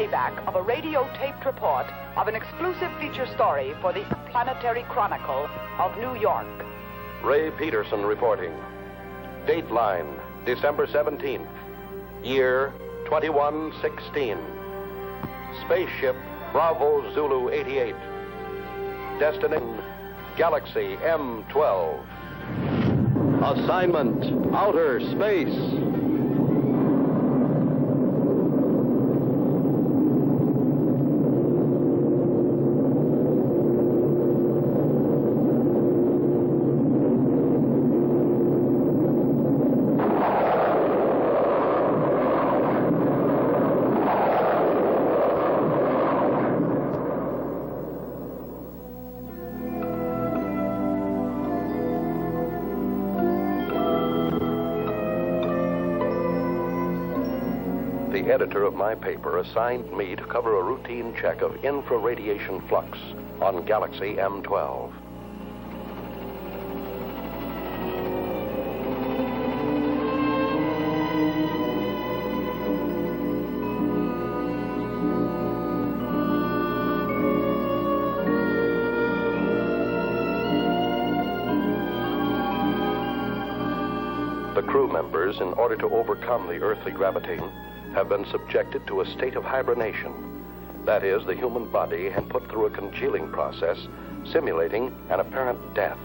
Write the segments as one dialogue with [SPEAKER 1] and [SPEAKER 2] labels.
[SPEAKER 1] playback of a radio-taped report of an exclusive feature story for the Planetary Chronicle of New York.
[SPEAKER 2] Ray Peterson reporting. Dateline, December 17th. Year 2116. Spaceship Bravo Zulu 88. Destination Galaxy M12. Assignment Outer Space. The editor of my paper assigned me to cover a routine check of infraradiation flux on Galaxy M12. The crew members, in order to overcome the earthly gravitation, have been subjected to a state of hibernation. That is, the human body had put through a congealing process, simulating an apparent death.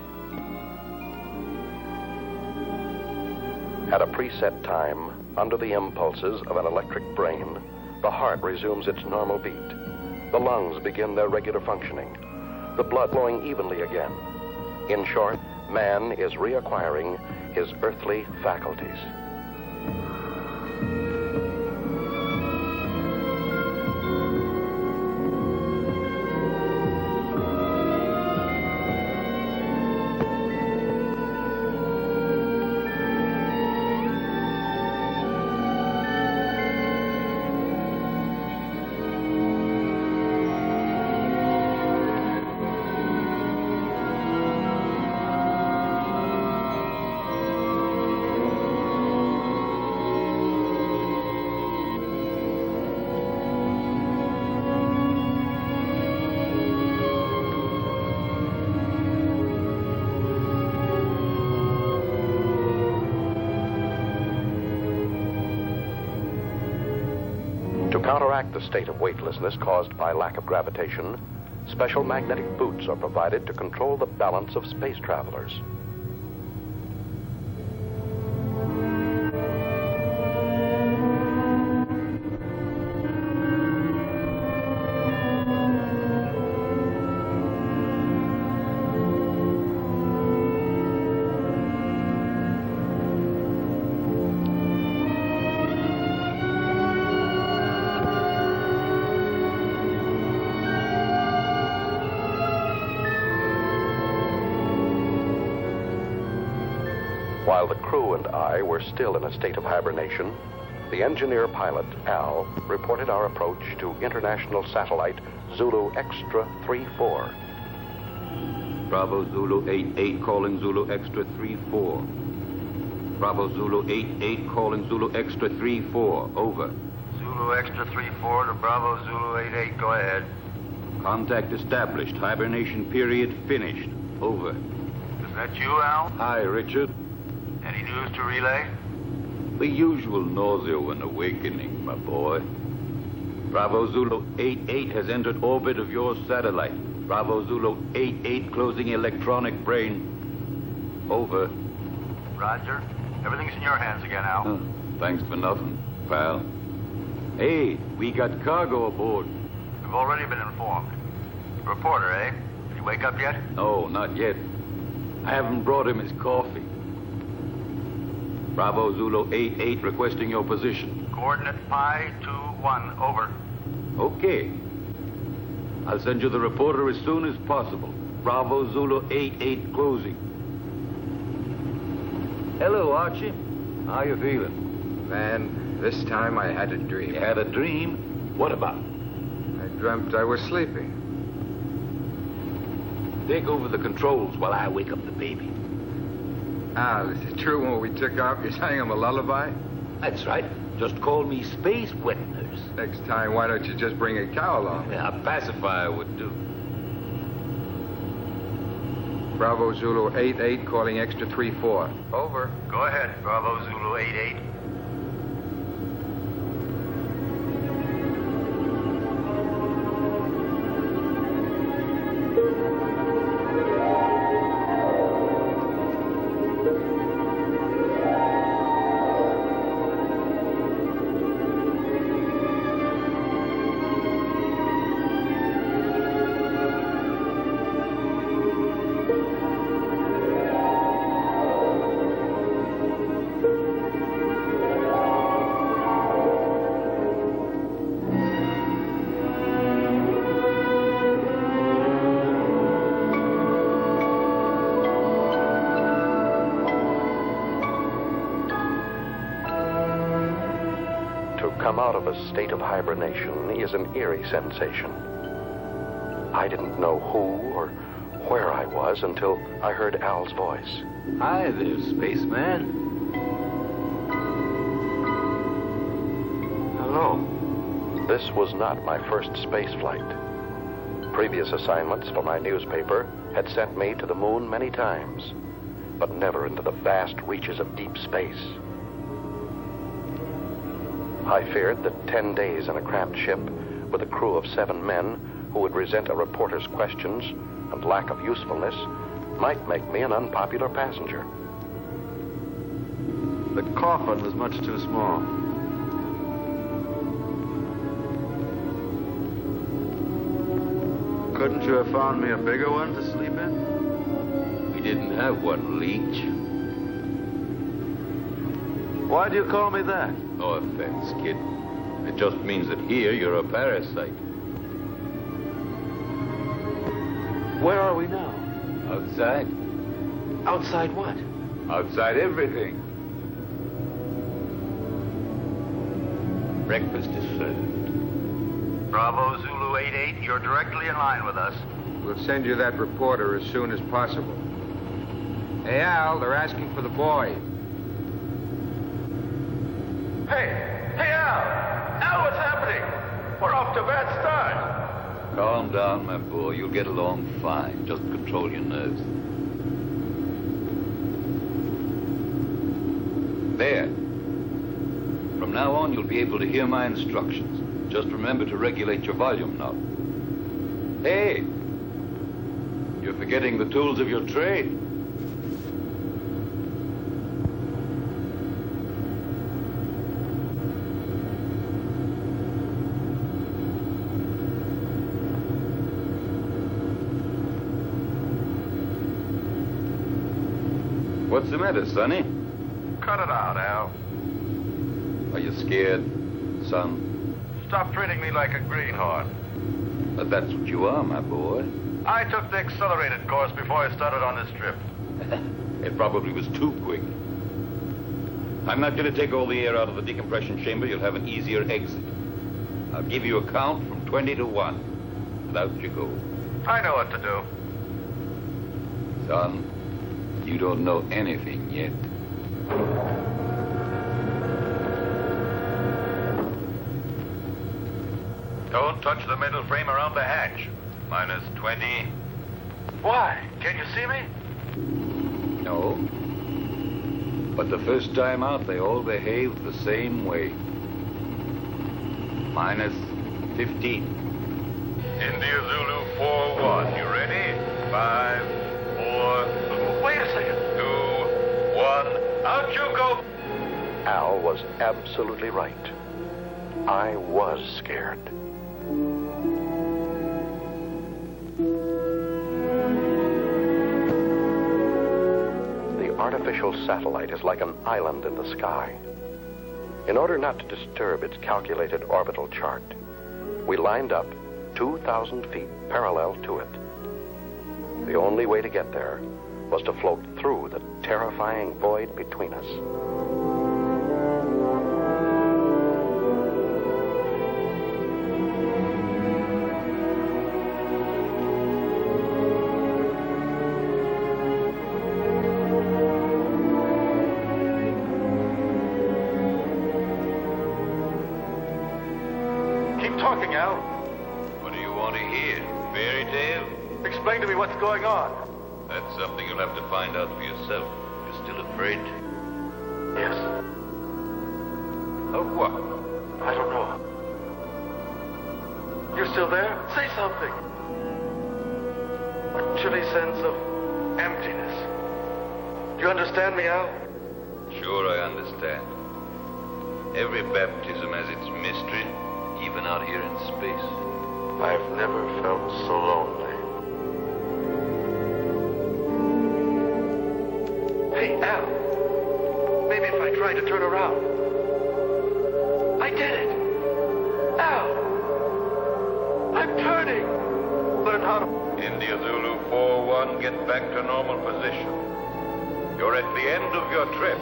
[SPEAKER 2] At a preset time, under the impulses of an electric brain, the heart resumes its normal beat. The lungs begin their regular functioning. The blood flowing evenly again. In short, man is reacquiring his earthly faculties. To counteract the state of weightlessness caused by lack of gravitation, special magnetic boots are provided to control the balance of space travelers. While the crew and I were still in a state of hibernation, the engineer pilot, Al, reported our approach to international satellite Zulu Extra 34.
[SPEAKER 3] Bravo Zulu 88 calling Zulu Extra 34. Bravo Zulu 88 calling Zulu Extra 34. Over.
[SPEAKER 4] Zulu Extra 34 to Bravo Zulu 88. Go ahead.
[SPEAKER 3] Contact established. Hibernation period finished. Over.
[SPEAKER 4] Is that you, Al?
[SPEAKER 3] Hi, Richard.
[SPEAKER 4] Any news to relay?
[SPEAKER 3] The usual nausea when awakening, my boy. Bravo Zulu 88 has entered orbit of your satellite. Bravo Zulu 88 closing electronic brain. Over.
[SPEAKER 4] Roger. Everything's in your hands again, Al.
[SPEAKER 3] Thanks for nothing, pal. Hey, we got cargo aboard.
[SPEAKER 4] We've already been informed. Reporter, eh? Did he wake up yet?
[SPEAKER 3] No, not yet. I haven't brought him his coffee. Bravo Zulu 88 requesting your position.
[SPEAKER 4] Coordinate Pi 21. Over.
[SPEAKER 3] Okay. I'll send you the reporter as soon as possible. Bravo Zulu 88 closing. Hello, Archie. How you feeling?
[SPEAKER 5] Man, this time I had a dream.
[SPEAKER 3] You had a dream? What about?
[SPEAKER 5] I dreamt I was sleeping.
[SPEAKER 3] Take over the controls while I wake up the baby.
[SPEAKER 5] Al, is it true when we took off you sang him a lullaby?
[SPEAKER 3] That's right. Just call me Space Wet Nurse.
[SPEAKER 5] Next time, why don't you just bring a cow along?
[SPEAKER 3] Yeah, a pacifier would do.
[SPEAKER 5] Bravo Zulu 88 calling extra 34. Over.
[SPEAKER 4] Go ahead, Bravo Zulu 88.
[SPEAKER 2] Come out of a state of hibernation is an eerie sensation. I didn't know who or where I was until I heard Al's voice.
[SPEAKER 3] Hi there, spaceman. Hello.
[SPEAKER 2] This was not my first space flight. Previous assignments for my newspaper had sent me to the moon many times, but never into the vast reaches of deep space. I feared that 10 days in a cramped ship with a crew of 7 men who would resent a reporter's questions and lack of usefulness might make me an unpopular passenger.
[SPEAKER 3] The coffin was much too small. Couldn't you have found me a bigger one to sleep in? We didn't have one, Leech. Why do you call me that? No offense, kid. It just means that here you're a parasite. Where are we now? Outside. Outside what? Outside everything. Breakfast is served.
[SPEAKER 4] Bravo Zulu 88, you're directly in line with us.
[SPEAKER 5] We'll send you that reporter as soon as possible. Hey, Al, they're asking for the boy.
[SPEAKER 4] Hey, Al! Al, what's happening? We're off to a bad start.
[SPEAKER 3] Calm down, my boy. You'll get along fine. Just control your nerves. There. From now on, you'll be able to hear my instructions. Just remember to regulate your volume now. Hey! You're forgetting the tools of your trade. What's the matter, Sonny?
[SPEAKER 4] Cut it out, Al.
[SPEAKER 3] Are you scared, son?
[SPEAKER 4] Stop treating me like a greenhorn.
[SPEAKER 3] But that's what you are, my boy.
[SPEAKER 4] I took the accelerated course before I started on this trip.
[SPEAKER 3] It probably was too quick. I'm not going to take all the air out of the decompression chamber. You'll have an easier exit. I'll give you a count from 20 to 1. And out you go.
[SPEAKER 4] I know what to do.
[SPEAKER 3] Son, you don't know anything yet.
[SPEAKER 4] Don't touch the metal frame around the hatch. Minus 20. Why? Can you see me?
[SPEAKER 3] No. But the first time out, they all behaved the same way. Minus 15.
[SPEAKER 4] India Zulu 4-1. You ready? 5, 4... Wait a second. 2, 1. Out you go.
[SPEAKER 2] Al was absolutely right. I was scared. The artificial satellite is like an island in the sky. In order not to disturb its calculated orbital chart, we lined up 2,000 feet parallel to it. The only way to get there was to float through the terrifying void between us.
[SPEAKER 4] Al?
[SPEAKER 3] What do you want to hear? Fairy tale?
[SPEAKER 4] Explain to me what's going on.
[SPEAKER 3] That's something you'll have to find out for yourself. You're still afraid?
[SPEAKER 4] Yes.
[SPEAKER 3] Of what?
[SPEAKER 4] I don't know. You're still there? Say something. A chilly sense of emptiness. Do you understand me, Al?
[SPEAKER 3] Sure, I understand. Every baptism has its mystery, even out here in space.
[SPEAKER 4] I've never felt so lonely. Hey, Al. Maybe if I tried to turn around. I did it. Al. I'm turning. Learn how to...
[SPEAKER 3] India Zulu 4-1, get back to normal position. You're at the end of your trip.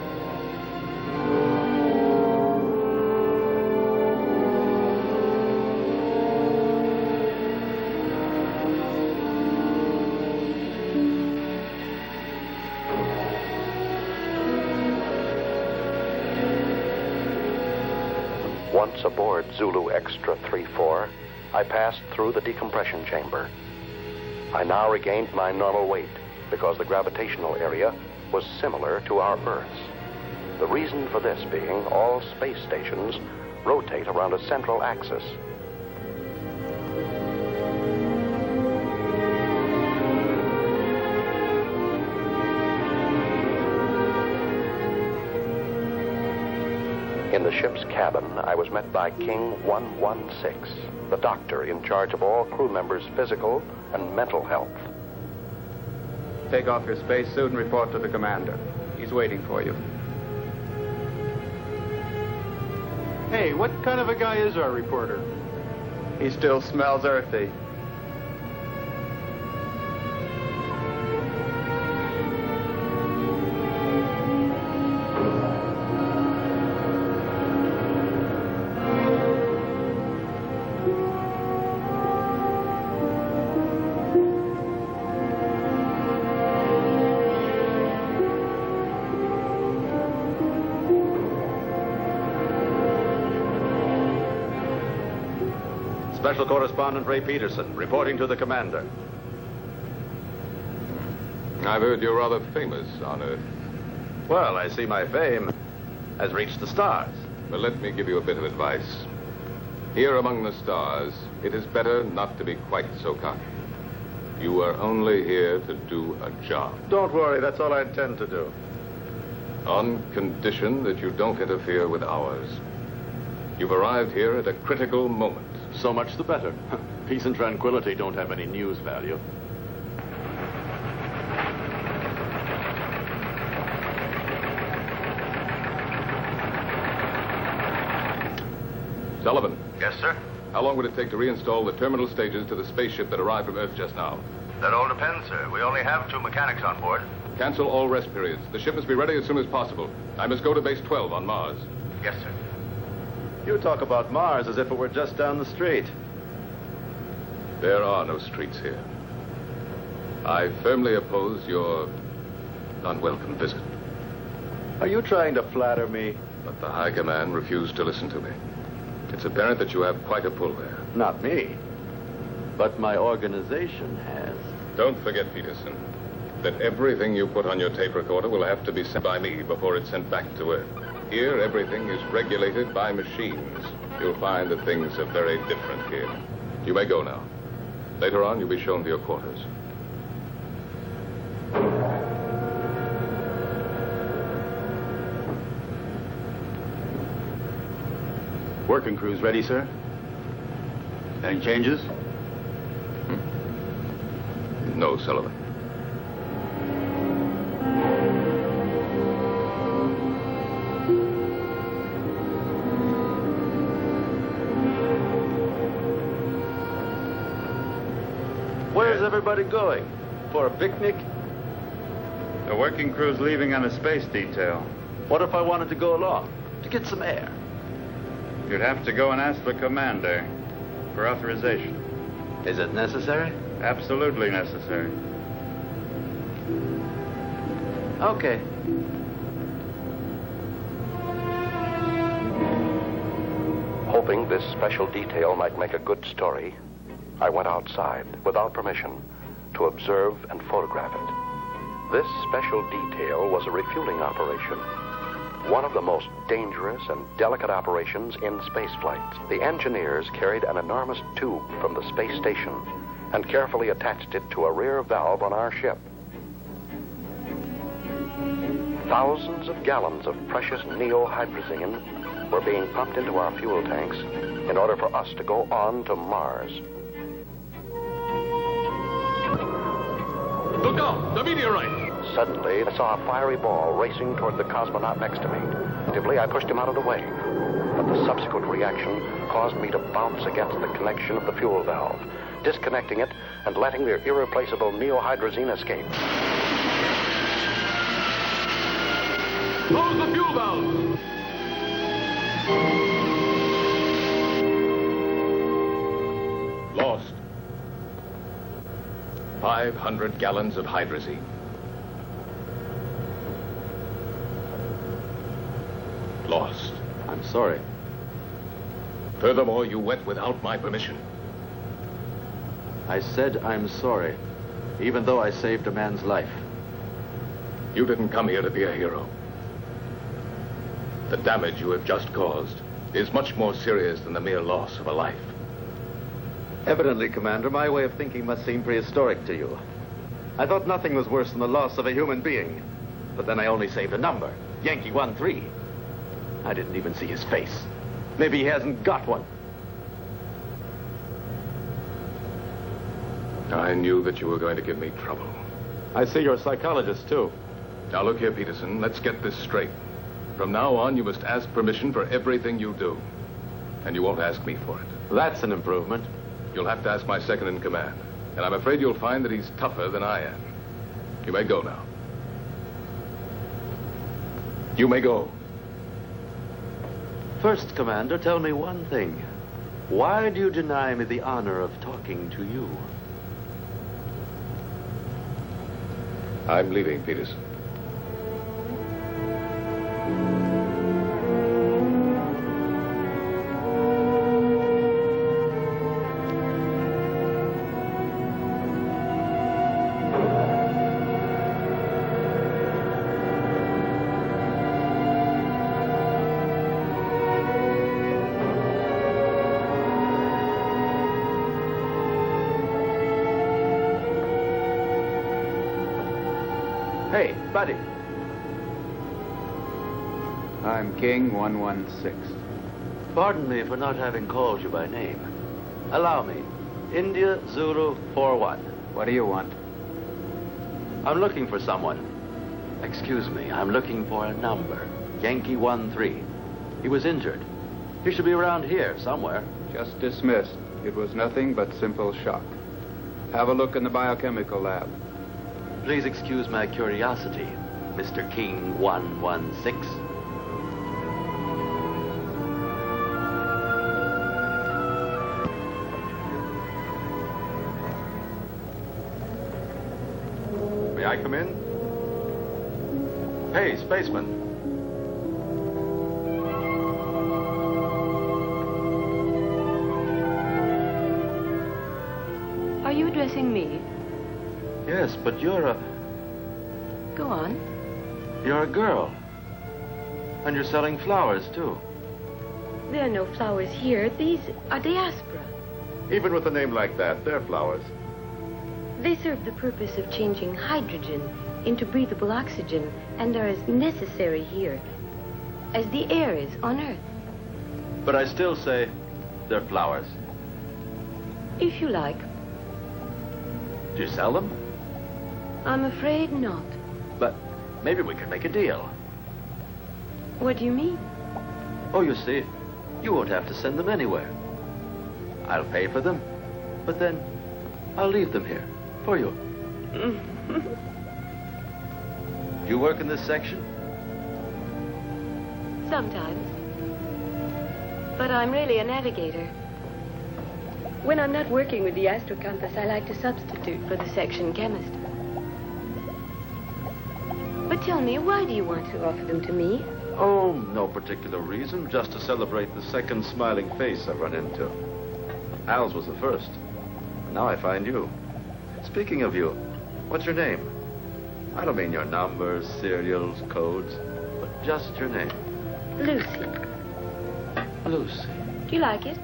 [SPEAKER 2] Once aboard Zulu Extra 3-4, I passed through the decompression chamber. I now regained my normal weight because the gravitational area was similar to our Earth's. The reason for this being all space stations rotate around a central axis. In the ship's cabin, I was met by King 116, the doctor in charge of all crew members' physical and mental health.
[SPEAKER 6] Take off your spacesuit and report to the commander. He's waiting for you. Hey, what kind of a guy is our reporter? He still smells earthy.
[SPEAKER 7] Special Correspondent Ray Peterson, reporting to the commander.
[SPEAKER 8] I've heard you're rather famous on Earth.
[SPEAKER 7] Well, I see my fame has reached the stars.
[SPEAKER 8] But let me give you a bit of advice. Here among the stars, it is better not to be quite so cocky. You are only here to do a job.
[SPEAKER 7] Don't worry, that's all I intend to do.
[SPEAKER 8] On condition that you don't interfere with ours. You've arrived here at a critical moment.
[SPEAKER 7] So much the better. Peace and tranquility don't have any news value.
[SPEAKER 8] Sullivan.
[SPEAKER 4] Yes, sir?
[SPEAKER 8] How long would it take to reinstall the terminal stages to the spaceship that arrived from Earth just now?
[SPEAKER 4] That all depends, sir. We only have 2 mechanics on board.
[SPEAKER 8] Cancel all rest periods. The ship must be ready as soon as possible. I must go to base 12 on Mars.
[SPEAKER 4] Yes, sir.
[SPEAKER 7] You talk about Mars as if it were just down the street.
[SPEAKER 8] There are no streets here. I firmly oppose your unwelcome visit.
[SPEAKER 7] Are you trying to flatter me?
[SPEAKER 8] But the High Command refused to listen to me. It's apparent that you have quite a pull there.
[SPEAKER 7] Not me. But my organization has.
[SPEAKER 8] Don't forget, Peterson, that everything you put on your tape recorder will have to be sent by me before it's sent back to Earth. Here, everything is regulated by machines. You'll find that things are very different here. You may go now. Later on, you'll be shown to your quarters.
[SPEAKER 7] Working crews ready, sir? Any changes?
[SPEAKER 8] No, Sullivan.
[SPEAKER 7] Where's everybody going? For a picnic?
[SPEAKER 6] The working crew's leaving on a space detail.
[SPEAKER 7] What if I wanted to go along? To get some air?
[SPEAKER 6] You'd have to go and ask the commander for authorization.
[SPEAKER 7] Is it necessary?
[SPEAKER 6] Absolutely necessary.
[SPEAKER 7] Okay.
[SPEAKER 2] Hoping this special detail might make a good story, I went outside, without permission, to observe and photograph it. This special detail was a refueling operation, one of the most dangerous and delicate operations in spaceflight. The engineers carried an enormous tube from the space station and carefully attached it to a rear valve on our ship. Thousands of gallons of precious neohydrazine were being pumped into our fuel tanks in order for us to go on to Mars.
[SPEAKER 8] Look out! The meteorite!
[SPEAKER 2] Suddenly, I saw a fiery ball racing toward the cosmonaut next to me. Instinctively, I pushed him out of the way. But the subsequent reaction caused me to bounce against the connection of the fuel valve, disconnecting it and letting the irreplaceable neohydrazine escape.
[SPEAKER 8] Close the fuel valve! Lost. 500 gallons of hydrazine. Lost.
[SPEAKER 7] I'm sorry.
[SPEAKER 8] Furthermore, you went without my permission.
[SPEAKER 7] I said I'm sorry, even though I saved a man's life.
[SPEAKER 8] You didn't come here to be a hero. The damage you have just caused is much more serious than the mere loss of a life.
[SPEAKER 7] Evidently, Commander, my way of thinking must seem prehistoric to you. I thought nothing was worse than the loss of a human being. But then I only saved a number, Yankee 13. I didn't even see his face. Maybe he hasn't got one.
[SPEAKER 8] I knew that you were going to give me trouble.
[SPEAKER 6] I see you're a psychologist, too.
[SPEAKER 8] Now look here, Peterson, let's get this straight. From now on, you must ask permission for everything you do. And you won't ask me for it.
[SPEAKER 6] That's an improvement.
[SPEAKER 8] You'll have to ask my second in command. And I'm afraid you'll find that he's tougher than I am. You may go now. You may go.
[SPEAKER 7] First, Commander, tell me one thing. Why do you deny me the honor of talking to you?
[SPEAKER 8] I'm leaving, Peterson.
[SPEAKER 5] Hey, buddy. I'm King 116.
[SPEAKER 7] Pardon me for not having called you by name. Allow me. India Zulu 41.
[SPEAKER 5] What do you want?
[SPEAKER 7] I'm looking for someone. Excuse me, I'm looking for a number. Yankee 13. He was injured. He should be around here somewhere.
[SPEAKER 5] Just dismissed. It was nothing but simple shock. Have a look in the biochemical lab.
[SPEAKER 7] Please excuse my curiosity, Mr. King 116. May I come in? Hey, spaceman.
[SPEAKER 9] Are you addressing me?
[SPEAKER 7] Yes, but you're a...
[SPEAKER 9] Go on.
[SPEAKER 7] You're a girl. And you're selling flowers, too.
[SPEAKER 9] There are no flowers here. These are diaspora.
[SPEAKER 7] Even with a name like that, they're flowers.
[SPEAKER 9] They serve the purpose of changing hydrogen into breathable oxygen and are as necessary here as the air is on Earth.
[SPEAKER 7] But I still say they're flowers.
[SPEAKER 9] If you like.
[SPEAKER 7] Do you sell them?
[SPEAKER 9] I'm afraid not.
[SPEAKER 7] But maybe we could make a deal.
[SPEAKER 9] What do you mean?
[SPEAKER 7] Oh, you see, you won't have to send them anywhere. I'll pay for them, but then I'll leave them here for you. Do you work in this section?
[SPEAKER 9] Sometimes. But I'm really a navigator. When I'm not working with the astrocompass, I like to substitute for the section chemist. But tell me, why do you want to offer them to me?
[SPEAKER 7] Oh, no particular reason. Just to celebrate the second smiling face I've run into. Al's was the first. Now I find you. Speaking of you, what's your name? I don't mean your numbers, serials, codes, but just your name.
[SPEAKER 9] Lucy.
[SPEAKER 7] Lucy.
[SPEAKER 9] Do you like it?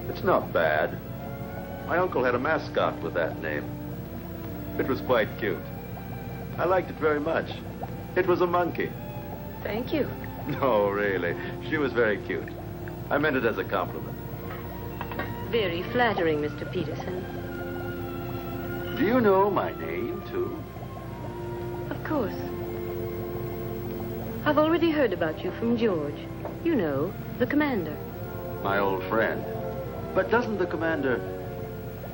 [SPEAKER 7] It's not bad. My uncle had a mascot with that name. It was quite cute. I liked it very much. It was a monkey.
[SPEAKER 9] Thank you.
[SPEAKER 7] No, really. She was very cute. I meant it as a compliment.
[SPEAKER 9] Very flattering, Mr. Peterson.
[SPEAKER 7] Do you know my name, too?
[SPEAKER 9] Of course. I've already heard about you from George. You know, the commander.
[SPEAKER 7] My old friend. But doesn't the commander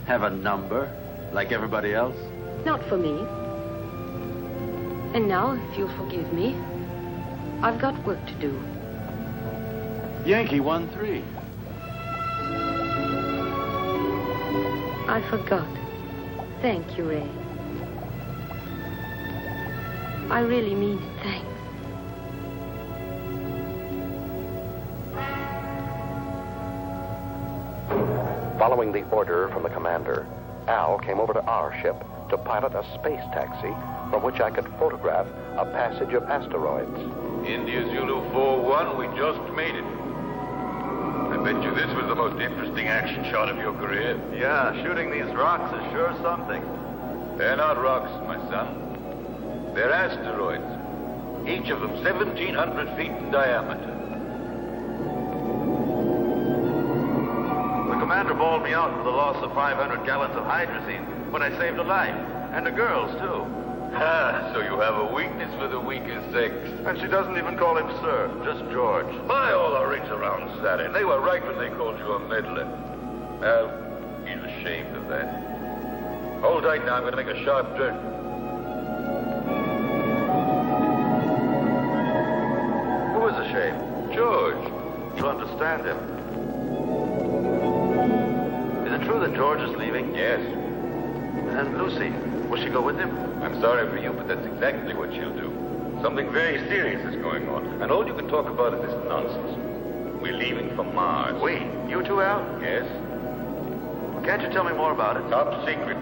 [SPEAKER 7] have a number, like everybody else?
[SPEAKER 9] Not for me. And now, if you'll forgive me, I've got work to do.
[SPEAKER 6] Yankee 1-3.
[SPEAKER 9] I forgot. Thank you, Ray. I really mean it. Thanks.
[SPEAKER 2] Following the order from the commander, Al came over to our ship to pilot a space taxi from which I could photograph a passage of asteroids.
[SPEAKER 3] India Zulu 4-1, we just made it. I bet you this was the most interesting action shot of your career.
[SPEAKER 7] Yeah, shooting these rocks is sure something.
[SPEAKER 3] They're not rocks, my son. They're asteroids. Each of them 1,700 feet in diameter.
[SPEAKER 7] The commander bawled me out for the loss of 500 gallons of hydrazine, but I saved a life. And the girls, too.
[SPEAKER 3] Ah, so you have a weakness for the weaker sex.
[SPEAKER 7] And she doesn't even call him sir, just George.
[SPEAKER 3] By all the rings around Saturn, they were right when they called you a meddler. Well, he's ashamed of that. Hold tight now, I'm going to make a sharp turn.
[SPEAKER 7] Who is ashamed?
[SPEAKER 3] George.
[SPEAKER 7] You understand him. Is it true that George is leaving?
[SPEAKER 3] Yes.
[SPEAKER 7] And Lucy, will she go with him?
[SPEAKER 3] I'm sorry for you, but that's exactly what she'll do. Something very serious is going on, and all you can talk about is this nonsense. We're leaving for Mars.
[SPEAKER 7] We? You two, Al?
[SPEAKER 3] Yes?
[SPEAKER 7] Can't you tell me more about it?
[SPEAKER 3] Top secret.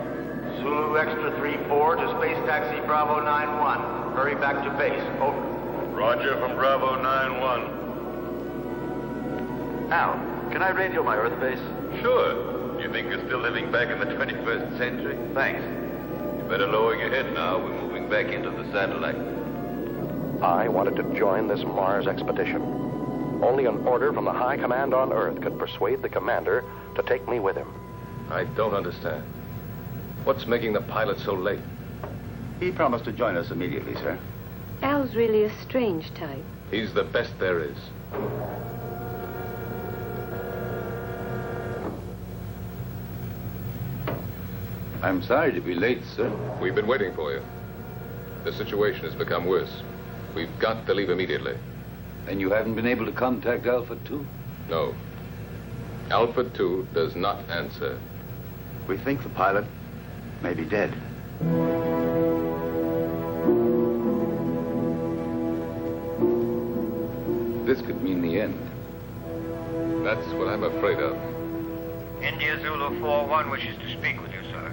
[SPEAKER 10] Zulu Extra 3-4 to Space Taxi Bravo 9-1. Hurry back to base. Over.
[SPEAKER 3] Roger from Bravo 9-1.
[SPEAKER 7] Al, can I radio my Earth base?
[SPEAKER 3] Sure. You think you're still living back in the 21st century?
[SPEAKER 7] Thanks.
[SPEAKER 3] You better lower your head now. We're moving back into the satellite.
[SPEAKER 2] I wanted to join this Mars expedition. Only an order from the high command on Earth could persuade the commander to take me with him.
[SPEAKER 8] I don't understand. What's making the pilot so late?
[SPEAKER 11] He promised to join us immediately, sir.
[SPEAKER 9] Al's really a strange type.
[SPEAKER 8] He's the best there is.
[SPEAKER 11] I'm sorry to be late, sir.
[SPEAKER 8] We've been waiting for you. The situation has become worse. We've got to leave immediately.
[SPEAKER 11] And you haven't been able to contact Alpha 2?
[SPEAKER 8] No. Alpha 2 does not answer.
[SPEAKER 11] We think the pilot may be dead. This could mean the end.
[SPEAKER 8] That's what I'm afraid of.
[SPEAKER 10] India Zulu 4-1 wishes to speak with you, sir.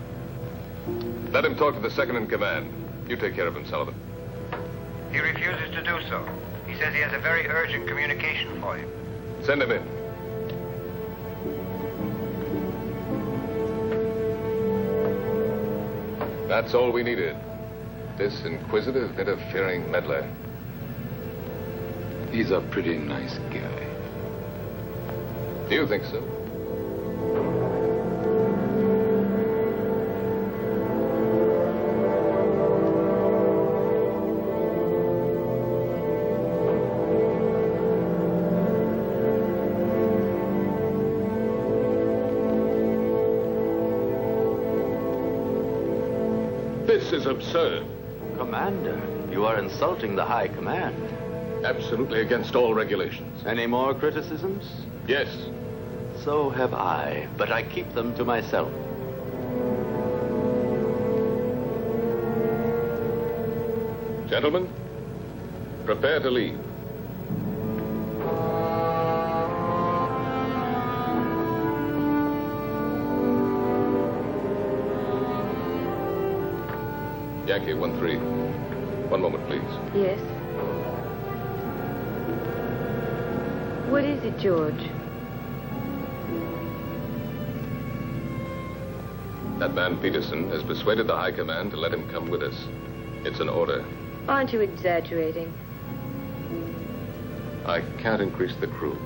[SPEAKER 8] Let him talk to the second in command. You take care of him, Sullivan.
[SPEAKER 10] He refuses to do so. He says he has a very urgent communication for you.
[SPEAKER 8] Send him in. That's all we needed. This inquisitive, interfering meddler.
[SPEAKER 11] He's a pretty nice guy.
[SPEAKER 8] Do you think so? This is absurd.
[SPEAKER 7] Commander, you are insulting the high command.
[SPEAKER 8] Absolutely against all regulations.
[SPEAKER 7] Any more criticisms?
[SPEAKER 8] Yes.
[SPEAKER 7] So have I, but I keep them to myself.
[SPEAKER 8] Gentlemen, prepare to leave. Yankee 1-3. One moment, please.
[SPEAKER 9] Yes? What is it, George?
[SPEAKER 8] That man Peterson has persuaded the High Command to let him come with us. It's an order.
[SPEAKER 9] Aren't you exaggerating?
[SPEAKER 8] I can't increase the crew.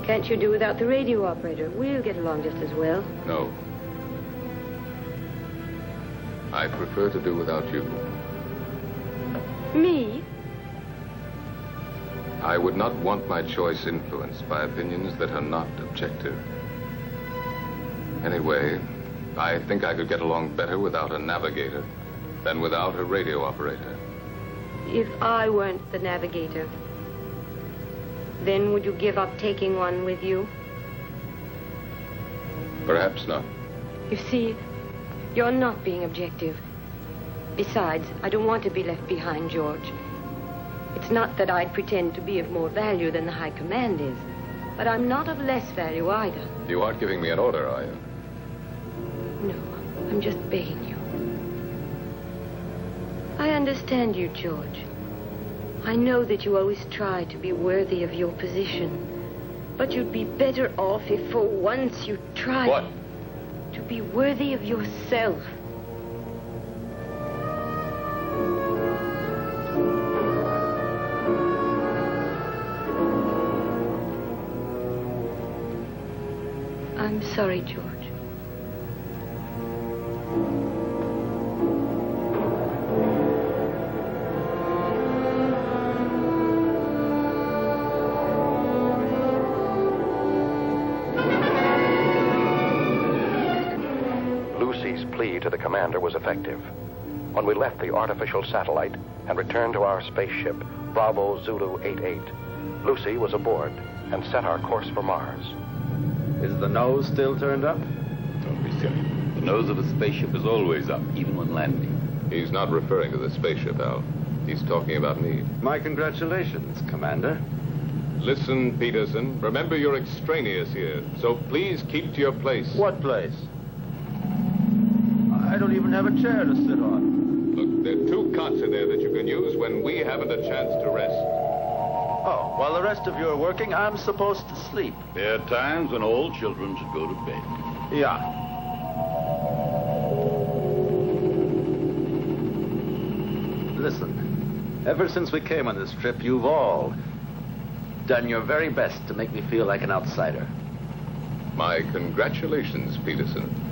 [SPEAKER 9] Can't you do without the radio operator? We'll get along just as well.
[SPEAKER 8] No. I prefer to do without you.
[SPEAKER 9] Me?
[SPEAKER 8] I would not want my choice influenced by opinions that are not objective. Anyway, I think I could get along better without a navigator than without a radio operator.
[SPEAKER 9] If I weren't the navigator, then would you give up taking one with you?
[SPEAKER 8] Perhaps not.
[SPEAKER 9] You see, you're not being objective. Besides, I don't want to be left behind, George. It's not that I'd pretend to be of more value than the High Command is, but I'm not of less value either.
[SPEAKER 8] You aren't giving me an order, are you?
[SPEAKER 9] No, I'm just begging you. I understand you, George. I know that you always try to be worthy of your position, but you'd be better off if for once you tried...
[SPEAKER 8] What?
[SPEAKER 9] To be worthy of yourself. I'm sorry, George.
[SPEAKER 2] Lucy's plea to the commander was effective. When we left the artificial satellite and returned to our spaceship, Bravo Zulu 88, Lucy was aboard and set our course for Mars.
[SPEAKER 7] Is the nose still turned up?
[SPEAKER 3] Don't be silly. The nose of a spaceship is always up, even when landing.
[SPEAKER 8] He's not referring to the spaceship, Al. He's talking about me.
[SPEAKER 7] My congratulations, Commander.
[SPEAKER 8] Listen, Peterson. Remember you're extraneous here, so please keep to your place.
[SPEAKER 6] What place? I don't even have a chair to sit on.
[SPEAKER 8] Look, there are 2 cots in there that you can use when we haven't a chance to rest.
[SPEAKER 6] Oh, while the rest of you are working, I'm supposed to sleep.
[SPEAKER 3] There are times when all children should go to bed.
[SPEAKER 6] Yeah.
[SPEAKER 7] Listen, ever since we came on this trip, you've all done your very best to make me feel like an outsider.
[SPEAKER 8] My congratulations, Peterson.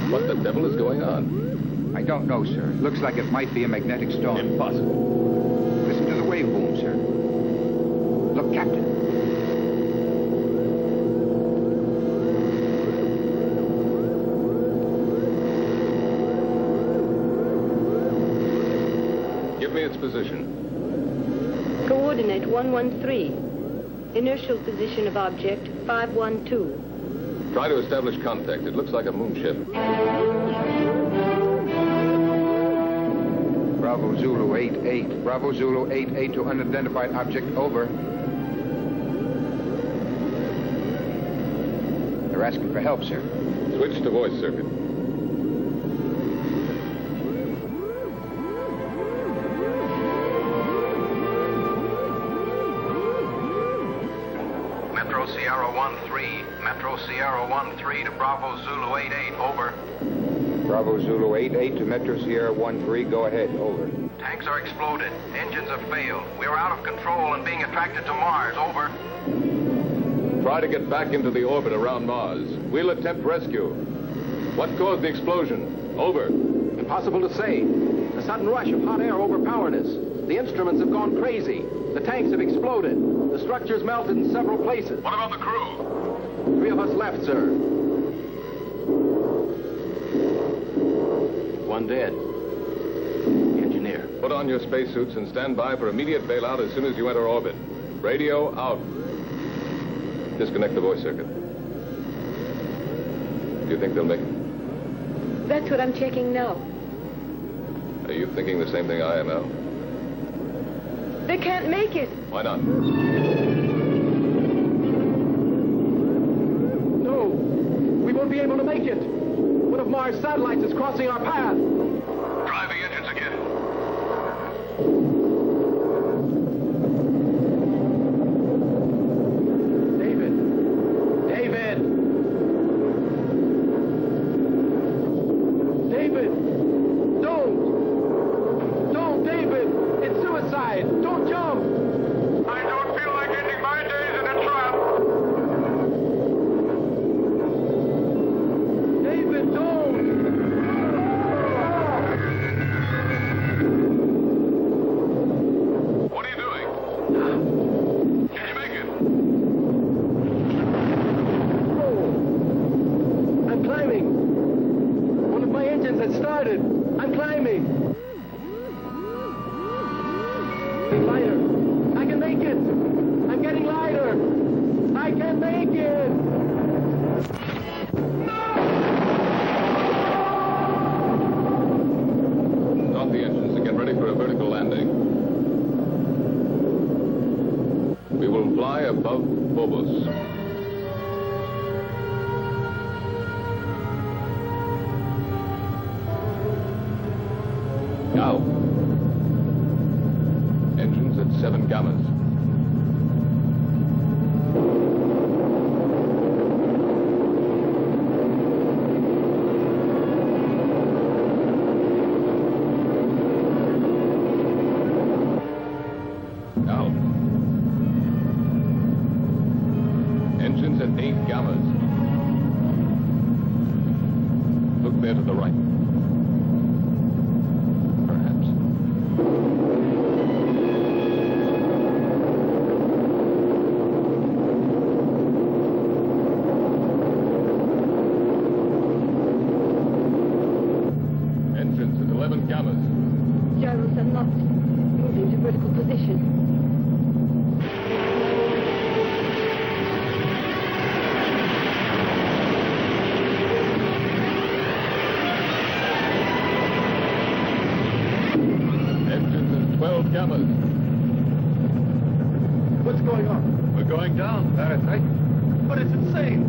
[SPEAKER 8] What the devil is going on?
[SPEAKER 5] I don't know, sir. Looks like it might be a magnetic storm.
[SPEAKER 8] Impossible.
[SPEAKER 5] Listen to the wave boom, sir. Look, Captain.
[SPEAKER 8] Give me its position.
[SPEAKER 9] Coordinate 113. Inertial position of object 512.
[SPEAKER 8] Try to establish contact. It looks like a moonship.
[SPEAKER 5] Bravo Zulu 88. Bravo Zulu 88 to unidentified object. Over. They're asking for help, sir.
[SPEAKER 8] Switch to voice circuit.
[SPEAKER 10] Metro Sierra 1-3. Metro Sierra 1-3 to Bravo Zulu 88. Over.
[SPEAKER 5] Bravo Zulu 88 to Metro Sierra 13. Go ahead. Over.
[SPEAKER 10] Tanks are exploded. Engines have failed. We are out of control and being attracted to Mars. Over.
[SPEAKER 8] Try to get back into the orbit around Mars. We'll attempt rescue. What caused the explosion? Over.
[SPEAKER 12] Impossible to say. A sudden rush of hot air overpowered us. The instruments have gone crazy. The tanks have exploded. The structure's melted in several places.
[SPEAKER 8] What about the crew?
[SPEAKER 12] 3 of us left, sir. 1 dead. The engineer.
[SPEAKER 8] Put on your spacesuits and stand by for immediate bailout as soon as you enter orbit. Radio out. Disconnect the voice circuit. Do you think they'll make it?
[SPEAKER 9] That's what I'm checking now.
[SPEAKER 8] Are you thinking the same thing I am, Al?
[SPEAKER 9] They can't make it.
[SPEAKER 8] Why not?
[SPEAKER 12] No, we won't be able to make it. One of Mars' satellites is crossing our path.
[SPEAKER 8] Drive the engines again.
[SPEAKER 12] David! David! David! Don't, David! It's suicide! Don't jump!
[SPEAKER 4] I don't feel like ending my days in a trap.
[SPEAKER 12] David, don't!
[SPEAKER 8] What are you doing? Can you make it?
[SPEAKER 12] Oh, I'm climbing. One of my engines has started. I'm climbing. Getting lighter. I can make it. I'm getting lighter. I can make it.
[SPEAKER 8] Stop the engines and get ready for a vertical landing. We will fly above Phobos. Now. Engines at 7 gammas. Now. Engines at 8 gammas. Look there to the right. Perhaps. Engines at 11 gammas.
[SPEAKER 9] Gyros unlocked. Moving to vertical position.
[SPEAKER 8] Engines at 12 gammas.
[SPEAKER 12] What's going on?
[SPEAKER 8] We're going down, Fahrenheit.
[SPEAKER 12] But it's insane.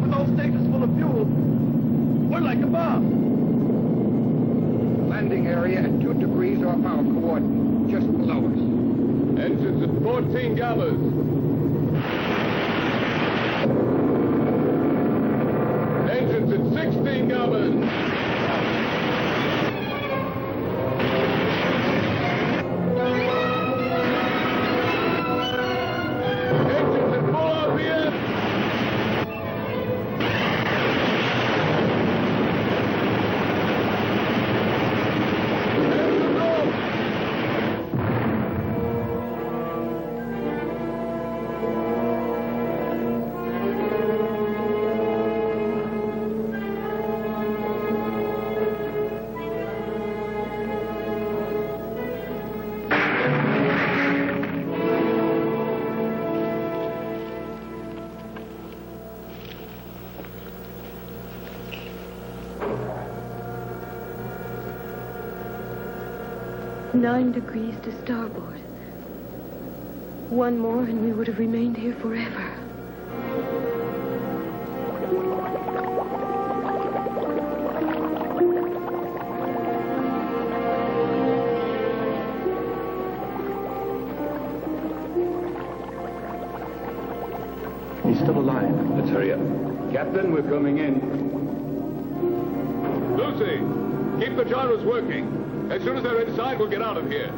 [SPEAKER 12] With those stations full of fuel, we're like a bomb. Landing area at 2 degrees off our coordinate, just below us.
[SPEAKER 8] Engines at 14 gammas. Engines at 16 gammas. Engines at full RPM. Engines off.
[SPEAKER 9] Nine degrees to starboard. One more and we would have remained here forever.
[SPEAKER 12] He's still alive.
[SPEAKER 3] Let's hurry up.
[SPEAKER 12] Captain, we're coming in.
[SPEAKER 8] Lucy, keep the gyros working. As soon as they're inside, we'll get out of here.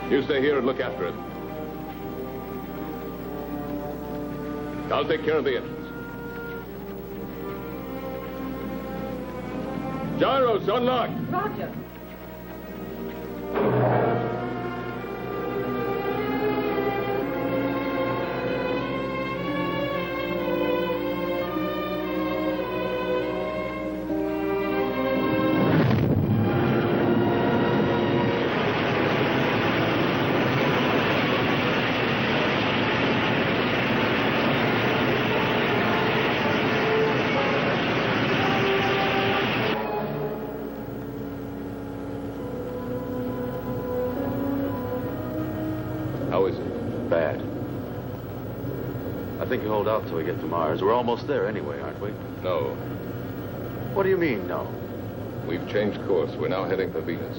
[SPEAKER 8] You stay here and look after him. I'll take care of the engines. Gyros, unlock.
[SPEAKER 9] Roger.
[SPEAKER 7] think you hold out till we get to Mars. We're almost there anyway, aren't we?
[SPEAKER 8] No.
[SPEAKER 7] What do you mean, no?
[SPEAKER 8] We've changed course. We're now heading for Venus.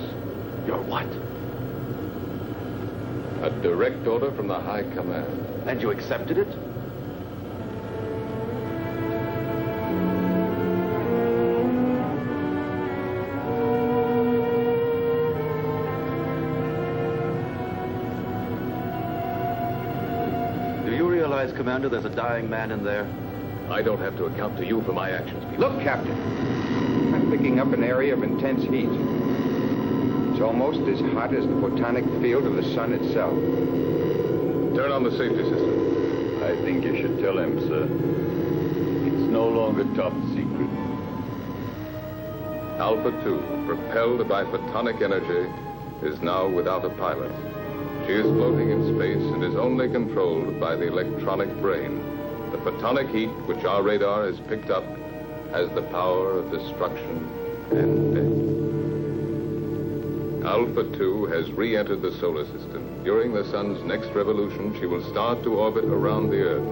[SPEAKER 7] You're what?
[SPEAKER 8] A direct order from the High Command.
[SPEAKER 7] And you accepted it? Do you realize, Commander, there's a dying man in there?
[SPEAKER 8] I don't have to account to you for my actions, Peter.
[SPEAKER 5] Look, Captain. I'm picking up an area of intense heat. It's almost as hot as the photonic field of the sun itself.
[SPEAKER 8] Turn on the safety system.
[SPEAKER 3] I think you should tell him, sir. It's no longer top secret.
[SPEAKER 8] Alpha 2, propelled by photonic energy, is now without a pilot. She is floating in space and is only controlled by the electronic brain. The photonic heat, which our radar has picked up, has the power of destruction and death. Alpha 2 has re-entered the solar system. During the sun's next revolution, she will start to orbit around the Earth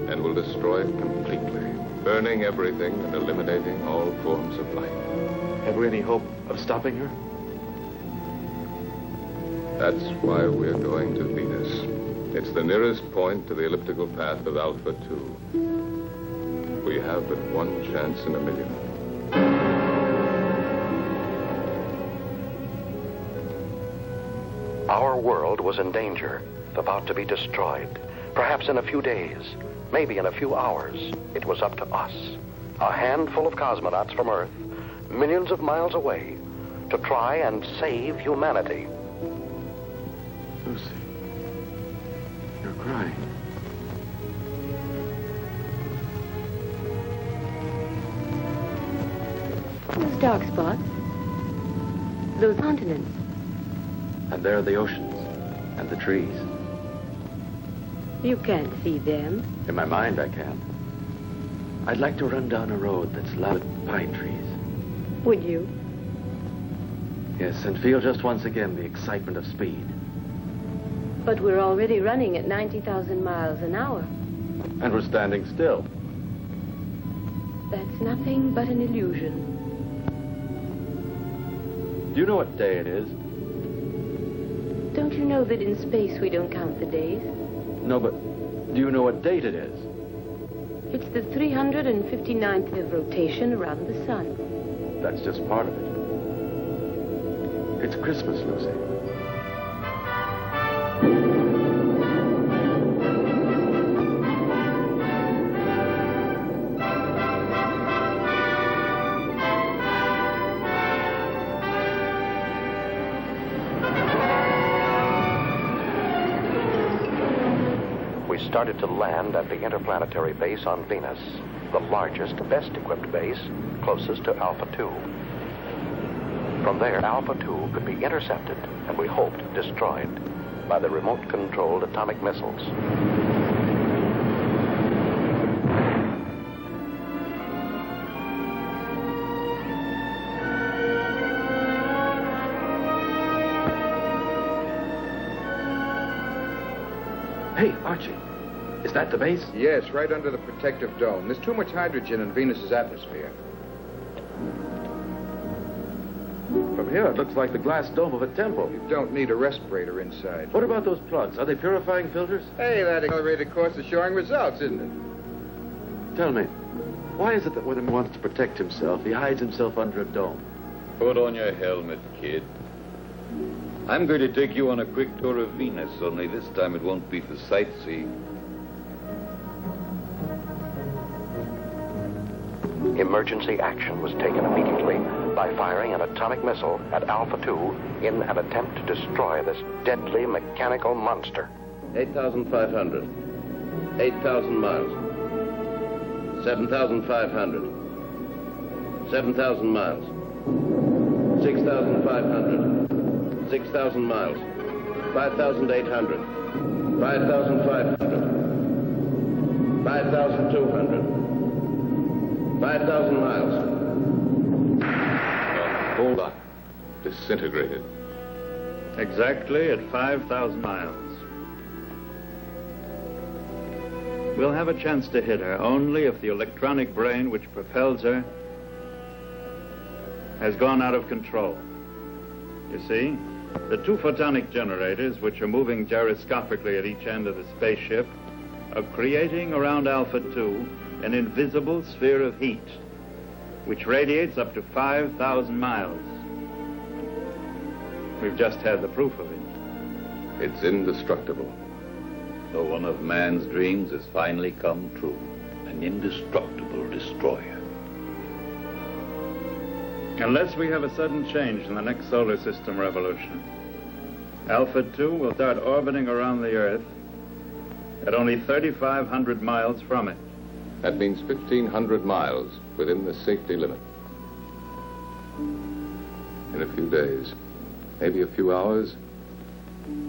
[SPEAKER 8] and will destroy it completely, burning everything and eliminating all forms of life.
[SPEAKER 7] Have we any hope of stopping her?
[SPEAKER 8] That's why we're going to Venus. It's the nearest point to the elliptical path of Alpha 2. We have but one chance in a million.
[SPEAKER 2] Our world was in danger, about to be destroyed. Perhaps in a few days, maybe in a few hours, it was up to us, a handful of cosmonauts from Earth, millions of miles away, to try and save humanity.
[SPEAKER 7] Lucy, you're crying.
[SPEAKER 9] Those dark spots. Those continents.
[SPEAKER 7] And there are the oceans and the trees.
[SPEAKER 9] You can't see them.
[SPEAKER 7] In my mind, I can. I'd like to run down a road that's lined with pine trees.
[SPEAKER 9] Would you?
[SPEAKER 7] Yes, and feel just once again the excitement of speed.
[SPEAKER 9] But we're already running at 90,000 miles an hour.
[SPEAKER 7] And we're standing still.
[SPEAKER 9] That's nothing but an illusion.
[SPEAKER 7] Do you know what day it is?
[SPEAKER 9] Don't you know that in space we don't count the days?
[SPEAKER 7] No, but do you know what date it is?
[SPEAKER 9] It's the 359th of rotation around the sun.
[SPEAKER 7] That's just part of it. It's Christmas, Lucy.
[SPEAKER 2] Started to land at the interplanetary base on Venus, the largest, best-equipped base closest to Alpha 2. From there, Alpha 2 could be intercepted and, we hoped, destroyed by the remote-controlled atomic missiles.
[SPEAKER 7] Hey, Archie. Is that the base?
[SPEAKER 5] Yes, right under the protective dome. There's too much hydrogen in Venus's atmosphere.
[SPEAKER 7] From here, it looks like the glass dome of a temple.
[SPEAKER 5] You don't need a respirator inside.
[SPEAKER 7] What about those plugs? Are they purifying filters?
[SPEAKER 5] Hey, that accelerated course is showing results, isn't it?
[SPEAKER 7] Tell me, why is it that when he wants to protect himself, he hides himself under a dome?
[SPEAKER 3] Put on your helmet, kid. I'm going to take you on a quick tour of Venus, only this time it won't be for sightseeing.
[SPEAKER 2] Emergency action was taken immediately by firing an atomic missile at Alpha 2 in an attempt to destroy this deadly mechanical monster.
[SPEAKER 13] 8,500. 8,000 miles. 7,500. 7,000 miles. 6,500. 6,000 miles. 5,800. 5,500. 5,200. 5,000 miles.
[SPEAKER 8] Hold on. Disintegrated.
[SPEAKER 6] Exactly at 5,000 miles.
[SPEAKER 3] We'll have a chance to hit her only if the electronic brain which propels her has gone out of control. You see, the two photonic generators, which are moving gyroscopically at each end of the spaceship, are creating around Alpha 2 an invisible sphere of heat, which radiates up to 5,000 miles. We've just had the proof of it.
[SPEAKER 8] It's indestructible.
[SPEAKER 3] So one of man's dreams has finally come true. An indestructible destroyer. Unless we have a sudden change in the next solar system revolution, Alpha 2 will start orbiting around the Earth at only 3,500 miles from it.
[SPEAKER 8] That means 1,500 miles within the safety limit. In a few days, maybe a few hours,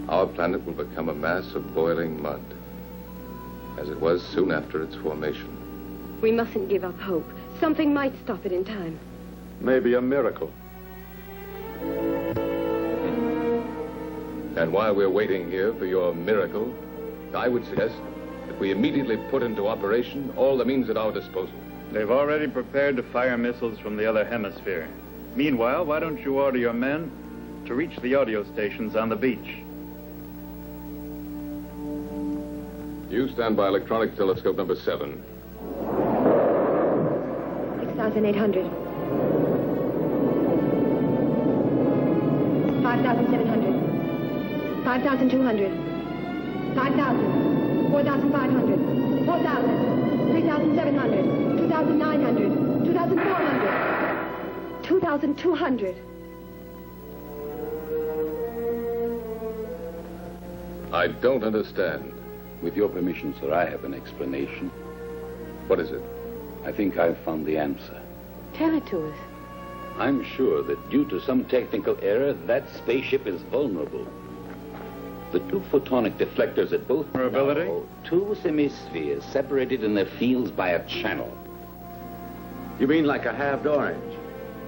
[SPEAKER 8] our planet will become a mass of boiling mud, as it was soon after its formation.
[SPEAKER 9] We mustn't give up hope. Something might stop it in time.
[SPEAKER 3] Maybe a miracle.
[SPEAKER 8] And while we're waiting here for your miracle, I would suggest that we immediately put into operation all the means at our disposal.
[SPEAKER 3] They've already prepared to fire missiles from the other hemisphere. Meanwhile, why don't you order your men to reach the audio stations on the beach?
[SPEAKER 8] You stand by electronic telescope number 7.
[SPEAKER 9] 6,800. 5,700. 5,200. 5,000. 4,500. 4,000. 3,700. 2,900. 2,400. 2,200.
[SPEAKER 8] I don't understand.
[SPEAKER 3] With your permission, sir, I have an explanation.
[SPEAKER 8] What is it?
[SPEAKER 3] I think I've found the answer.
[SPEAKER 9] Tell it to us.
[SPEAKER 3] I'm sure that due to some technical error, that spaceship is vulnerable. The two photonic deflectors at both
[SPEAKER 14] Vulnerability?
[SPEAKER 3] Two semispheres separated in their fields by a channel.
[SPEAKER 14] You mean like a halved orange?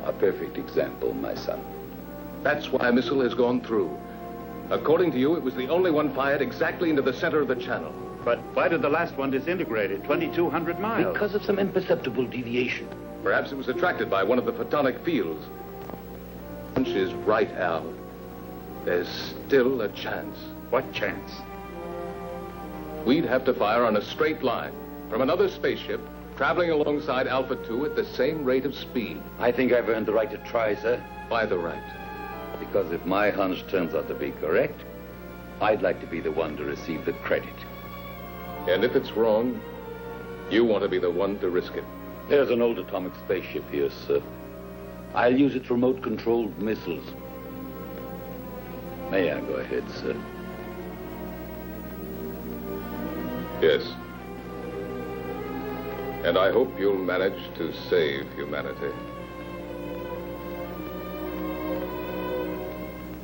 [SPEAKER 3] A perfect example, my son.
[SPEAKER 8] That's why a missile has gone through. According to you, it was the only one fired exactly into the center of the channel.
[SPEAKER 14] But why did the last one disintegrate at 2,200 miles?
[SPEAKER 3] Because of some imperceptible deviation.
[SPEAKER 8] Perhaps it was attracted by one of the photonic fields. Hunch is right, Al. There's still a chance.
[SPEAKER 14] What chance?
[SPEAKER 8] We'd have to fire on a straight line from another spaceship traveling alongside Alpha 2 at the same rate of speed.
[SPEAKER 3] I think I've earned the right to try, sir.
[SPEAKER 8] Why the right?
[SPEAKER 3] Because if my hunch turns out to be correct, I'd like to be the one to receive the credit.
[SPEAKER 8] And if it's wrong, you want to be the one to risk it.
[SPEAKER 3] There's an old atomic spaceship here, sir. I'll use its remote-controlled missiles. May I go ahead, sir?
[SPEAKER 8] Yes. And I hope you'll manage to save humanity.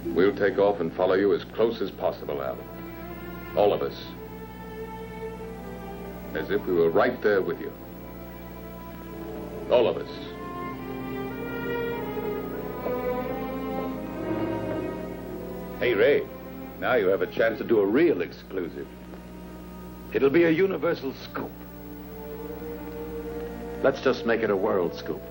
[SPEAKER 8] We'll take off and follow you as close as possible, Al. All of us. As if we were right there with you. All of us.
[SPEAKER 3] Hey, Ray, now you have a chance to do a real exclusive. It'll be a universal scoop.
[SPEAKER 14] Let's just make it a world scoop.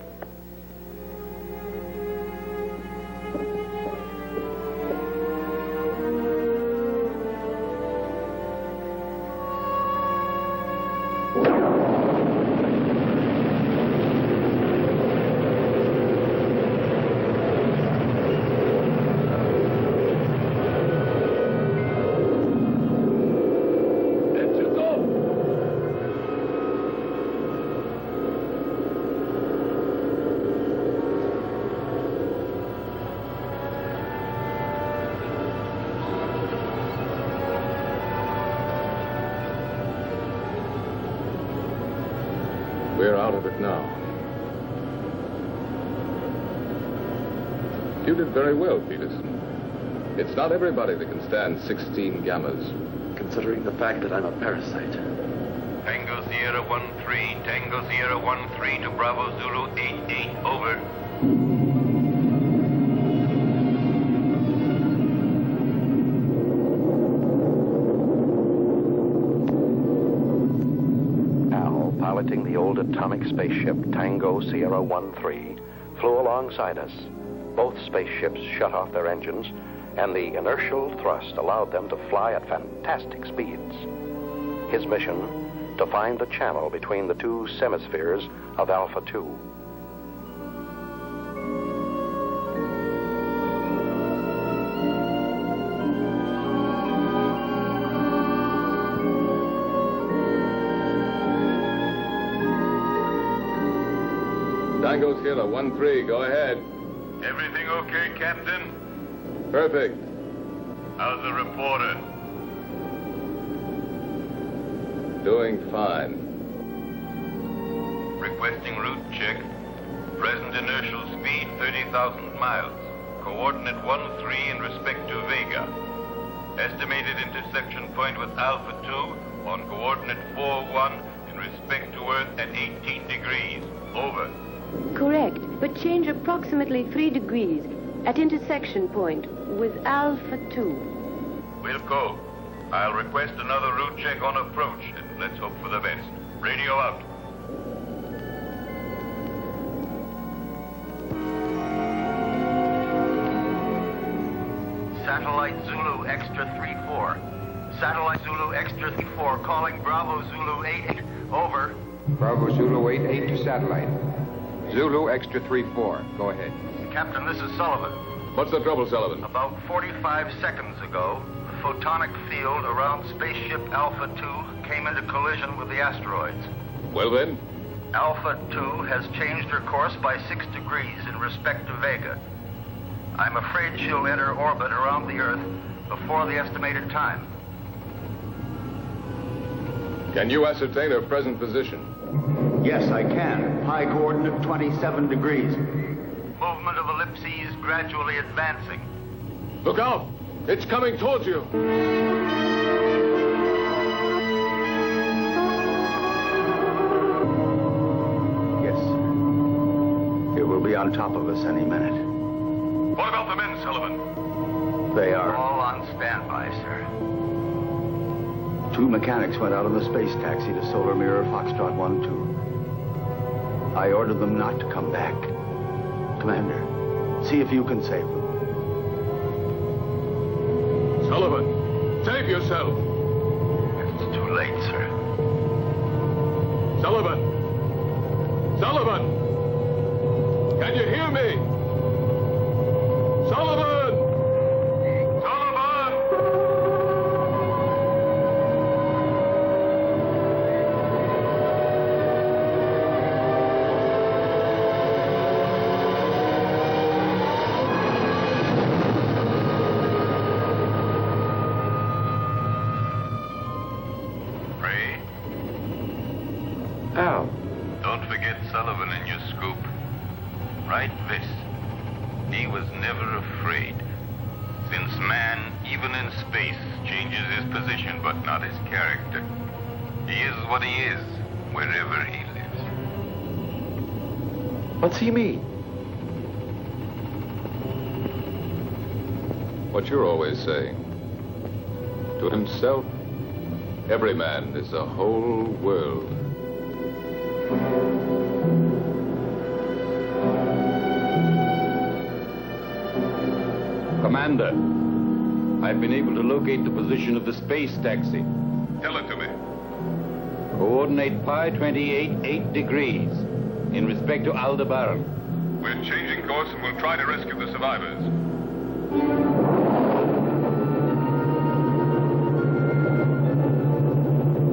[SPEAKER 8] We're out of it now. You did very well, Peterson. It's not everybody that can stand 16 gammas.
[SPEAKER 14] Considering the fact that I'm a parasite.
[SPEAKER 10] Tango Sierra 1-3, Tango Sierra 1-3 to Bravo Zulu 8-8, over.
[SPEAKER 2] piloting the old atomic spaceship Tango Sierra 1-3, flew alongside us. Both spaceships shut off their engines, and the inertial thrust allowed them to fly at fantastic speeds. His mission, to find the channel between the two semispheres of Alpha 2.
[SPEAKER 8] Tango Sierra 1-3, go ahead.
[SPEAKER 15] Everything okay, Captain?
[SPEAKER 8] Perfect.
[SPEAKER 15] How's the reporter?
[SPEAKER 8] Doing fine.
[SPEAKER 15] Requesting route check. Present inertial speed 30,000 miles. Coordinate 1-3 in respect to Vega. Estimated intersection point with Alpha 2 on coordinate 4-1 in respect to Earth at 18 degrees. Over.
[SPEAKER 9] Correct, but change approximately 3 degrees at intersection point with Alpha 2.
[SPEAKER 15] We'll go. I'll request another route check on approach, and let's hope for the best. Radio out.
[SPEAKER 10] Satellite Zulu Extra 3-4. Satellite Zulu Extra 3-4 calling Bravo Zulu 88. Over.
[SPEAKER 5] Bravo Zulu 88 to satellite. Zulu Extra 3-4. Go ahead.
[SPEAKER 10] Captain, this is Sullivan.
[SPEAKER 8] What's the trouble, Sullivan?
[SPEAKER 10] About 45 seconds ago, the photonic field around spaceship Alpha 2 came into collision with the asteroids.
[SPEAKER 8] Well then?
[SPEAKER 10] Alpha 2 has changed her course by 6 degrees in respect to Vega. I'm afraid she'll enter orbit around the Earth before the estimated time.
[SPEAKER 8] Can you ascertain her present position?
[SPEAKER 11] Yes, I can. High coordinate 27 degrees.
[SPEAKER 10] Movement of ellipses gradually advancing.
[SPEAKER 8] Look out! It's coming towards you!
[SPEAKER 11] Yes. It will be on top of us any minute.
[SPEAKER 15] What about the men, Sullivan?
[SPEAKER 11] They are.
[SPEAKER 10] All on standby, sir.
[SPEAKER 11] 2 mechanics went out on the space taxi to Solar Mirror Foxtrot 1-2. I ordered them not to come back. Commander, see if you can save them.
[SPEAKER 8] Sullivan, save yourself!
[SPEAKER 10] It's too late, sir.
[SPEAKER 8] Sullivan! Sullivan! Can you hear me? Sullivan!
[SPEAKER 11] What's he mean?
[SPEAKER 8] What you're always saying. To himself, every man is a whole world.
[SPEAKER 3] Commander, I've been able to locate the position of the space taxi.
[SPEAKER 8] Tell it to me.
[SPEAKER 3] Coordinate pi 28 8 degrees in respect to Aldebaran.
[SPEAKER 8] We're changing course and we'll try to rescue the survivors.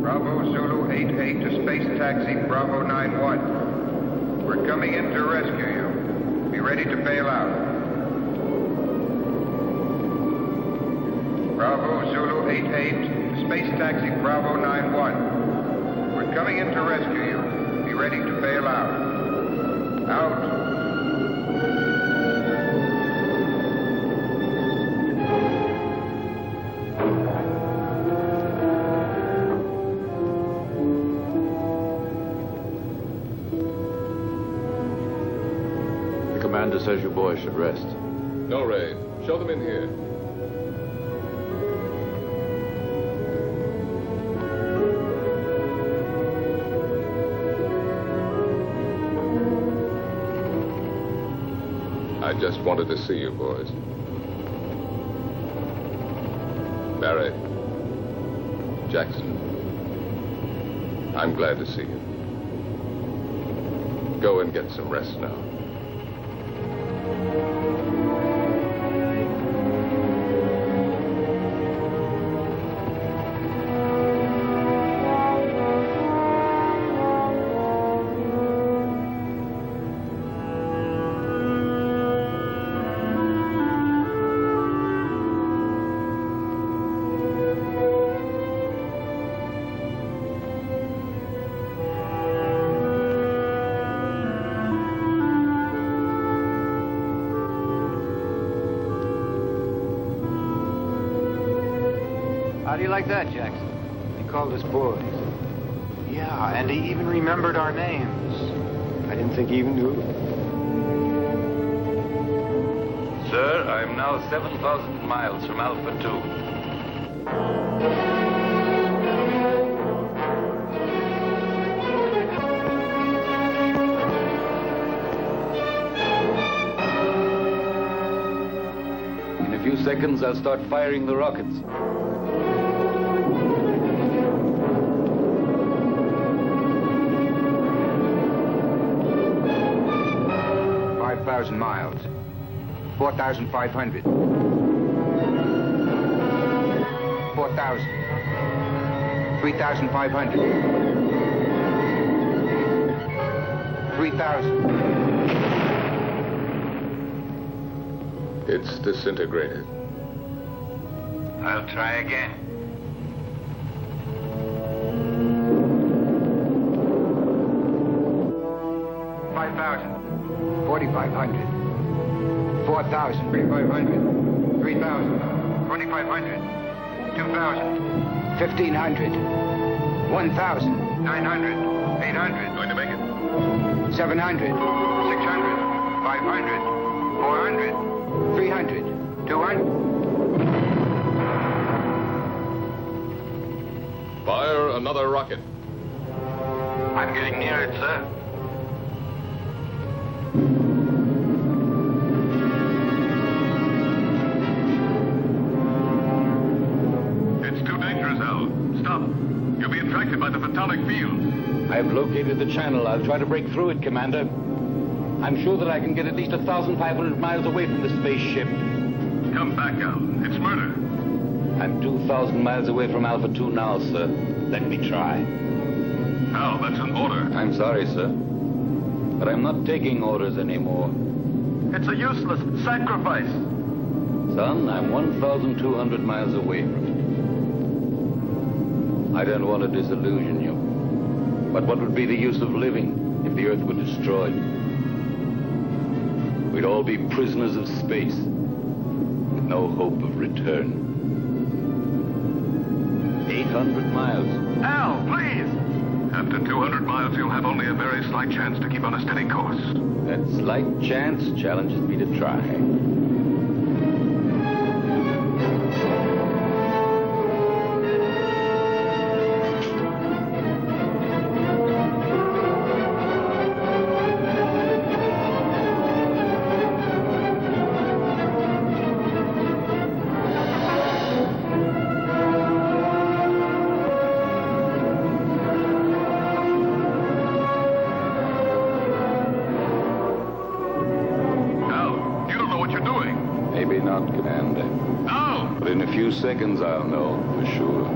[SPEAKER 5] Bravo Zulu 88 to space taxi Bravo 91. We're coming in to rescue you. Be ready to bail out. Bravo Zulu 88 to space taxi Bravo 91. We're coming in to rescue you. Be ready to bail out. Out.
[SPEAKER 3] The commander says you boys should rest.
[SPEAKER 8] No, Ray. Show them in here. I just wanted to see you boys. Barry, Jackson, I'm glad to see you. Go and get some rest now.
[SPEAKER 6] How do you like that, Jackson? He called us boys. Yeah, and he even remembered our names. I didn't think he even knew.
[SPEAKER 3] Sir, I'm now 7,000 miles from Alpha 2. In a few seconds, I'll start firing the rockets.
[SPEAKER 5] 5,000 miles. 4,500. 4,000. 3,500. 3,000.
[SPEAKER 8] It's disintegrated.
[SPEAKER 10] I'll try again.
[SPEAKER 5] $5,000. 4,500. 4,000. 3,500. 3,000. 2,500. 2,000. 1,500. 1,000. 900. 800.
[SPEAKER 8] Going to make it.
[SPEAKER 5] 700. 600. 500. 400. 300. 200.
[SPEAKER 8] Fire another rocket.
[SPEAKER 10] I'm getting near it, sir.
[SPEAKER 8] It's too dangerous, Al. Stop. You'll be attracted by the photonic field.
[SPEAKER 3] I've located the channel. I'll try to break through it, Commander. I'm sure that I can get at least 1,500 miles away from the spaceship.
[SPEAKER 8] Come back, Al. It's murder.
[SPEAKER 3] I'm 2,000 miles away from Alpha 2 now, sir. Let me try.
[SPEAKER 8] Al, that's an order.
[SPEAKER 3] I'm sorry, sir. But I'm not taking orders anymore.
[SPEAKER 10] It's a useless sacrifice.
[SPEAKER 3] Son, I'm 1,200 miles away from you. I don't want to disillusion you. But what would be the use of living if the Earth were destroyed? We'd all be prisoners of space, with no hope of return. 800 miles.
[SPEAKER 10] Al, please!
[SPEAKER 8] After 200 miles, you'll have only a very slight chance to keep on a steady course.
[SPEAKER 3] That slight chance challenges me to try. Seconds, I'll know for sure.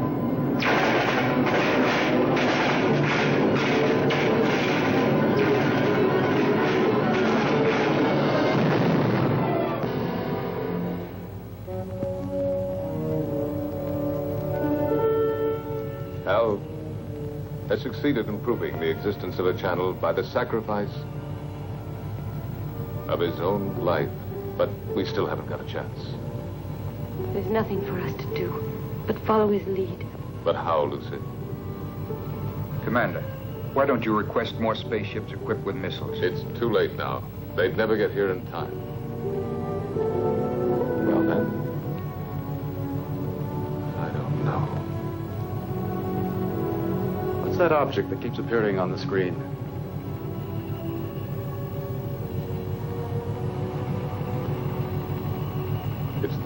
[SPEAKER 8] Al has succeeded in proving the existence of a channel by the sacrifice of his own life, but we still haven't got a chance.
[SPEAKER 9] There's nothing for us to do but follow his lead.
[SPEAKER 8] But how, Lucy?
[SPEAKER 5] Commander, why don't you request more spaceships equipped with missiles?
[SPEAKER 8] It's too late now. They'd never get here in time. Well, then, I don't know.
[SPEAKER 11] What's that object that keeps appearing on the screen?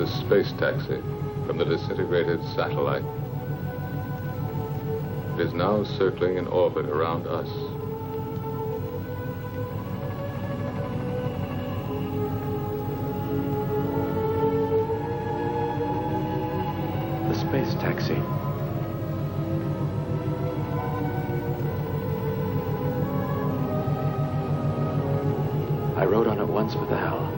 [SPEAKER 8] The space taxi from the disintegrated satellite. It is now circling in orbit around us.
[SPEAKER 11] The space taxi. I rode on it once with Al.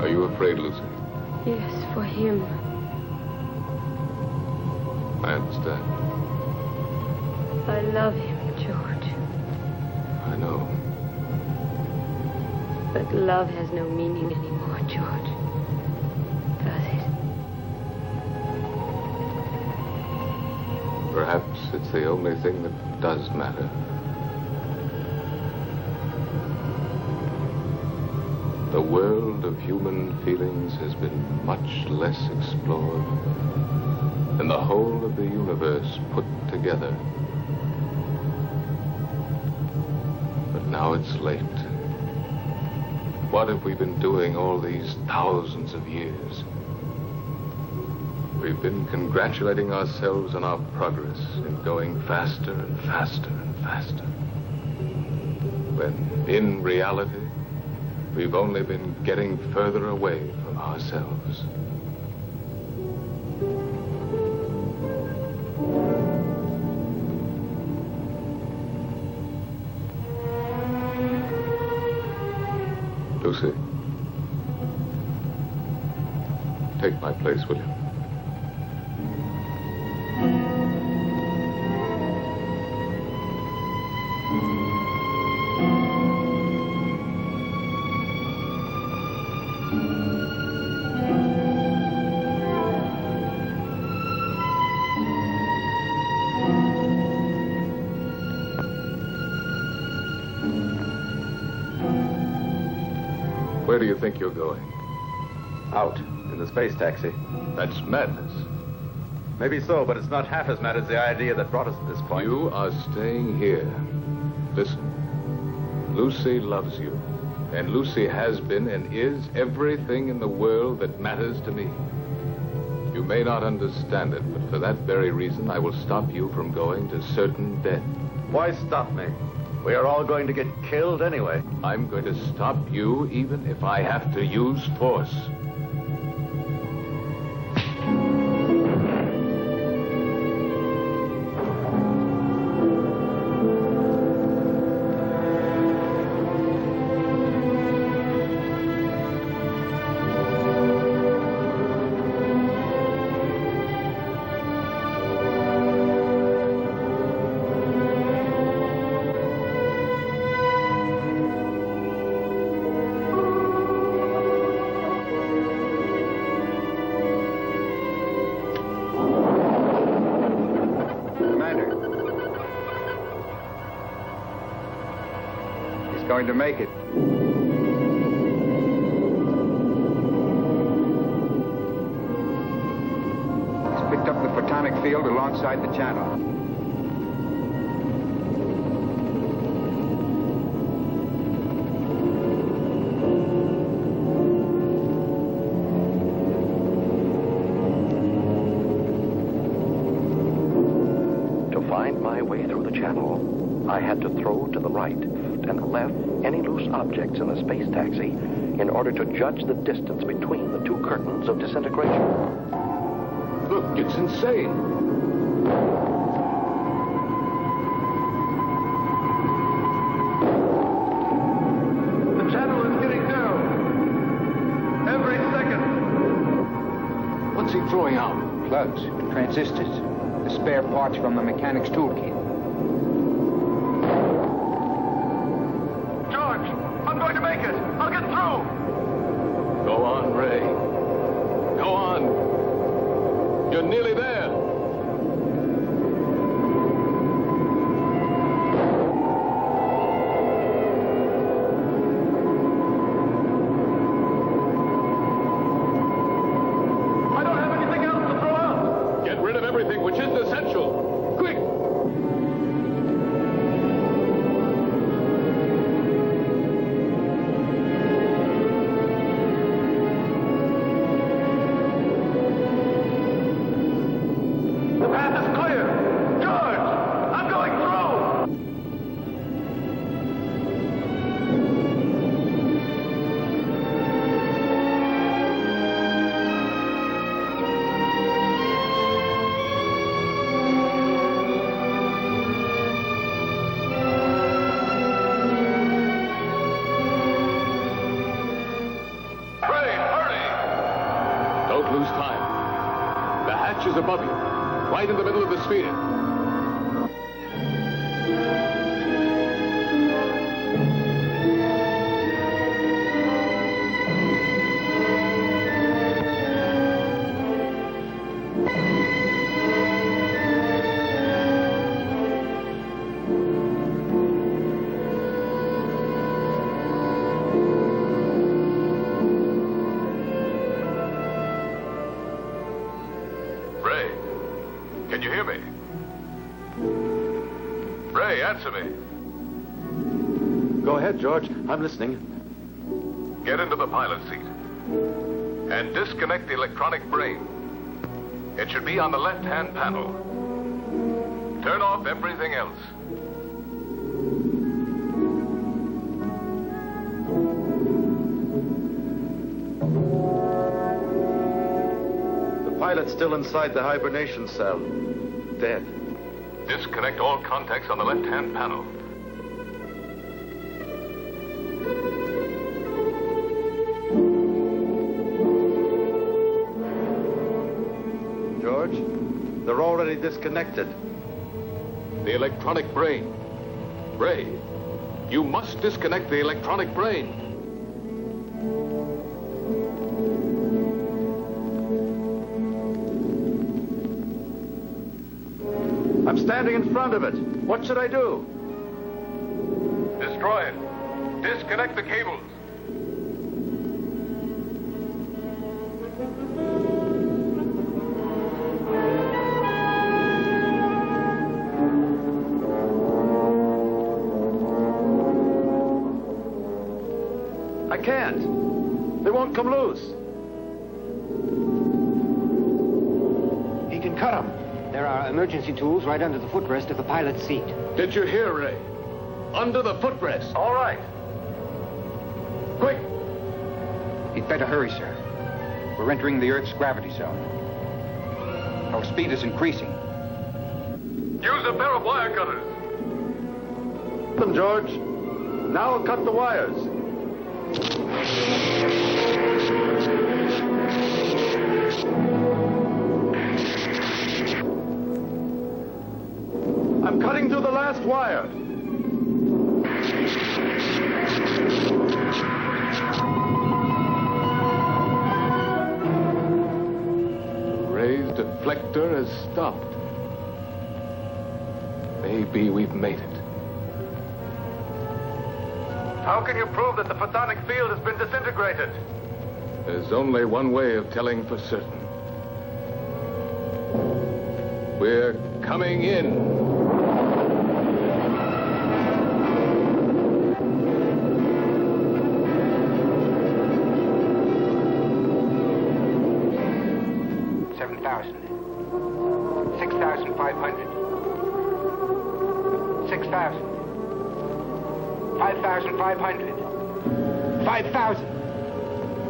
[SPEAKER 8] Are you afraid, Lucy?
[SPEAKER 9] Yes, for him.
[SPEAKER 8] I understand.
[SPEAKER 9] I love him, George.
[SPEAKER 8] I know.
[SPEAKER 9] But love has no meaning anymore, George. Does it?
[SPEAKER 8] Perhaps it's the only thing that does matter. The world of human feelings has been much less explored than the whole of the universe put together. But now it's late. What have we been doing all these thousands of years? We've been congratulating ourselves on our progress in going faster and faster and faster. When, in reality, we've only been getting further away from ourselves. Lucy, take my place, will you? Where do you think you're going?
[SPEAKER 7] Out, in the space taxi.
[SPEAKER 8] That's madness.
[SPEAKER 7] Maybe so, but it's not half as mad as the idea that brought us to this point.
[SPEAKER 8] You are staying here. Listen, Lucy loves you. And Lucy has been and is everything in the world that matters to me. You may not understand it, but for that very reason, I will stop you from going to certain death.
[SPEAKER 7] Why stop me? We are all going to get killed anyway.
[SPEAKER 8] I'm going to stop you even if I have to use force.
[SPEAKER 5] Going to make it. He's picked up the photonic field alongside the channel.
[SPEAKER 2] To find my way through the channel, I had to throw to the right and left any loose objects in the space taxi in order to judge the distance between the two curtains of disintegration.
[SPEAKER 8] Look, it's insane.
[SPEAKER 5] The channel is getting down. Every second.
[SPEAKER 12] What's he throwing out?
[SPEAKER 6] Plugs, transistors, the spare parts from the mechanic's toolkit.
[SPEAKER 4] I'm going to make it. I'll get through.
[SPEAKER 8] Go on, Ray. Go on. You're nearly there. inches above you, right in the middle of the sphere. Answer me.
[SPEAKER 7] Go ahead, George. I'm listening.
[SPEAKER 8] Get into the pilot seat and disconnect the electronic brain. It should be on the left-hand panel. Turn off everything else.
[SPEAKER 7] The pilot's still inside the hibernation cell. Dead.
[SPEAKER 8] Disconnect all contacts on the left-hand panel.
[SPEAKER 7] George, they're already disconnected.
[SPEAKER 8] The electronic brain. Ray, you must disconnect the electronic brain.
[SPEAKER 7] I'm standing in front of it. What should I do?
[SPEAKER 8] Destroy it. Disconnect the cables.
[SPEAKER 7] I can't. They won't come loose.
[SPEAKER 6] He can cut them. There are emergency tools right under the footrest of the pilot's seat.
[SPEAKER 8] Did you hear, Ray? Under the footrest.
[SPEAKER 7] All right.
[SPEAKER 8] Quick.
[SPEAKER 6] You'd better hurry, sir. We're entering the Earth's gravity zone. Our speed is increasing.
[SPEAKER 8] Use a pair of wire cutters.
[SPEAKER 7] Them, George. Now I'll cut the wires. I'm cutting through the last wire.
[SPEAKER 8] Ray's deflector has stopped. Maybe we've made it.
[SPEAKER 5] How can you prove that the photonic field has been disintegrated?
[SPEAKER 8] There's only one way of telling for certain. We're coming in.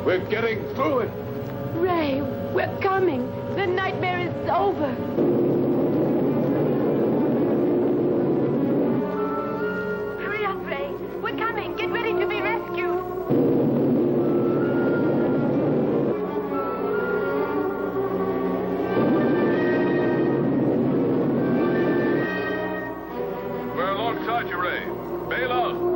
[SPEAKER 8] We're getting through it.
[SPEAKER 16] Ray, we're coming. The nightmare is over. Hurry up, Ray. We're coming. Get ready to be rescued.
[SPEAKER 8] We're alongside you, Ray. Bail out.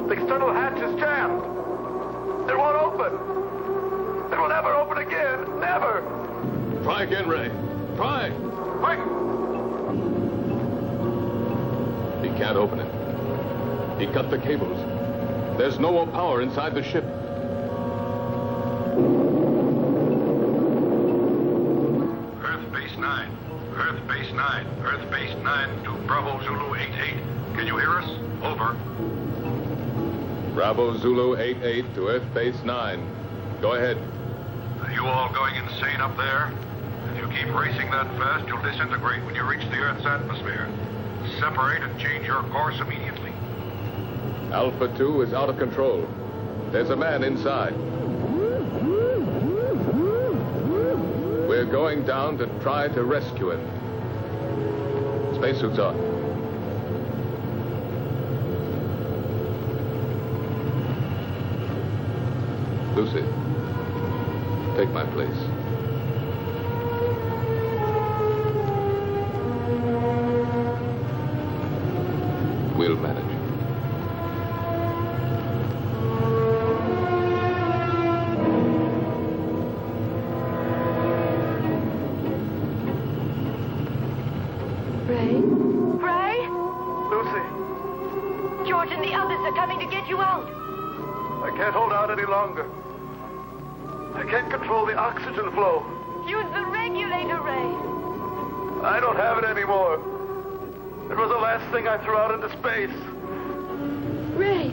[SPEAKER 5] The external hatch is jammed. It won't open. It will never open again. Never.
[SPEAKER 8] Try again, Ray. Try. Quick. He can't open it. He cut the cables. There's no more power inside the ship.
[SPEAKER 15] Earth Base 9. Earth Base 9. Earth Base 9 to Bravo Zulu 88. Can you hear us? Over.
[SPEAKER 8] Bravo Zulu 88 to Earth Base 9. Go ahead.
[SPEAKER 15] Are you all going insane up there? If you keep racing that fast, you'll disintegrate when you reach the Earth's atmosphere. Separate and change your course immediately.
[SPEAKER 8] Alpha 2 is out of control. There's a man inside. We're going down to try to rescue him. Spacesuits on. Lucy, take my place. We'll manage.
[SPEAKER 16] Ray? Ray?
[SPEAKER 4] Lucy,
[SPEAKER 16] George and the others are coming to get you out.
[SPEAKER 4] I can't hold out any longer. I can't control the oxygen flow.
[SPEAKER 16] Use the regulator, Ray.
[SPEAKER 4] I don't have it anymore. It was the last thing I threw out into space.
[SPEAKER 16] Ray,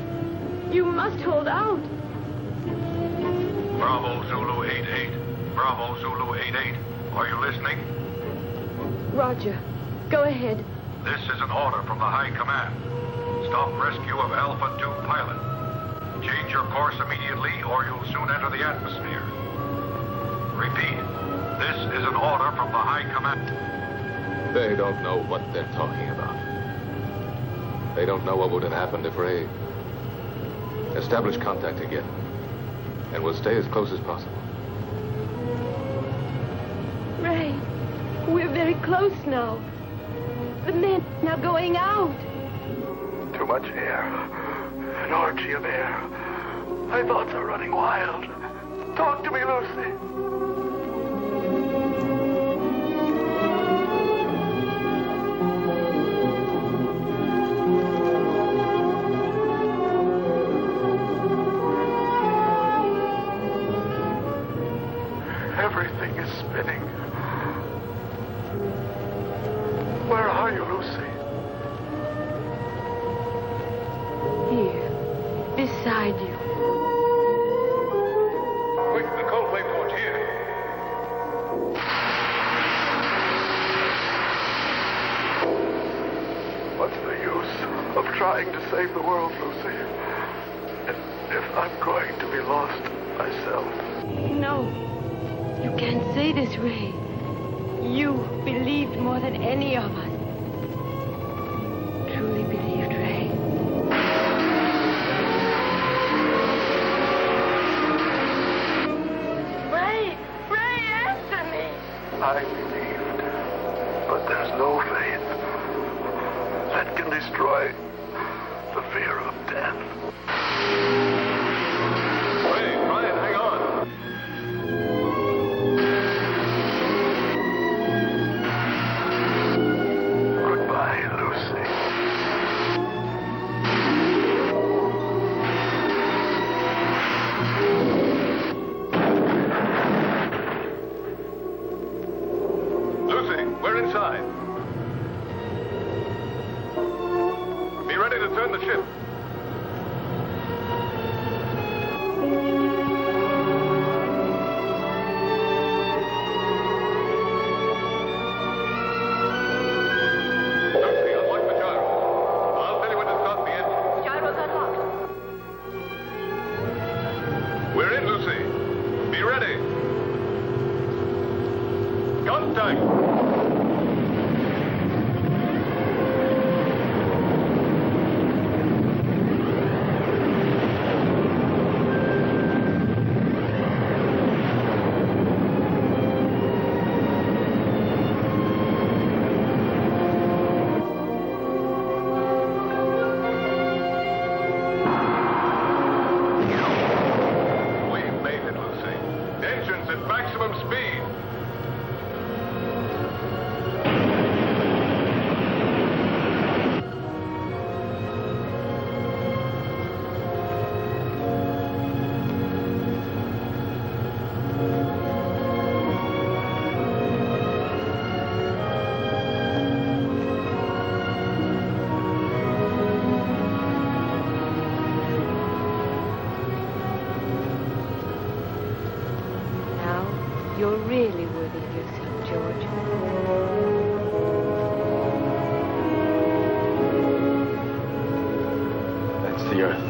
[SPEAKER 16] you must hold out.
[SPEAKER 10] Bravo Zulu 88. Bravo Zulu 88. Are you listening?
[SPEAKER 16] Roger. Go ahead.
[SPEAKER 10] This is an order from the High Command. Stop rescue of Alpha 2 pilot. Change your course immediately or you'll soon enter the atmosphere. Repeat. This is an order from the High Command.
[SPEAKER 8] They don't know what they're talking about. They don't know what would have happened if Ray... Establish contact again. And we'll stay as close as possible.
[SPEAKER 16] Ray, we're very close now. The men are going out.
[SPEAKER 4] Too much air. An orgy of air. My thoughts are running wild. Talk to me, Lucy. Everything is spinning. Where are you, Lucy?
[SPEAKER 16] Here, beside you.
[SPEAKER 4] Quick, the coldplay port here. What's the use of trying to save the world, Lucy? If I'm going to be lost myself.
[SPEAKER 16] No, you can't say this, Ray. You believed more than any of us. Truly believed, Ray. Ray, answer me.
[SPEAKER 4] I believed, but there's no faith that can destroy the fear of death.
[SPEAKER 8] Ray, Brian, hang on.
[SPEAKER 4] Goodbye, Lucy.
[SPEAKER 8] Lucy, we're inside. Be ready to turn the ship. Lucy, unlock the gyro. I'll tell you when to start the engine.
[SPEAKER 16] Gyro's unlocked.
[SPEAKER 8] We're in, Lucy. Be ready. Contact. We've made it, Lucy. Engines at maximum speed.
[SPEAKER 16] Now, you're really worthy of yourself, George.
[SPEAKER 11] That's the Earth.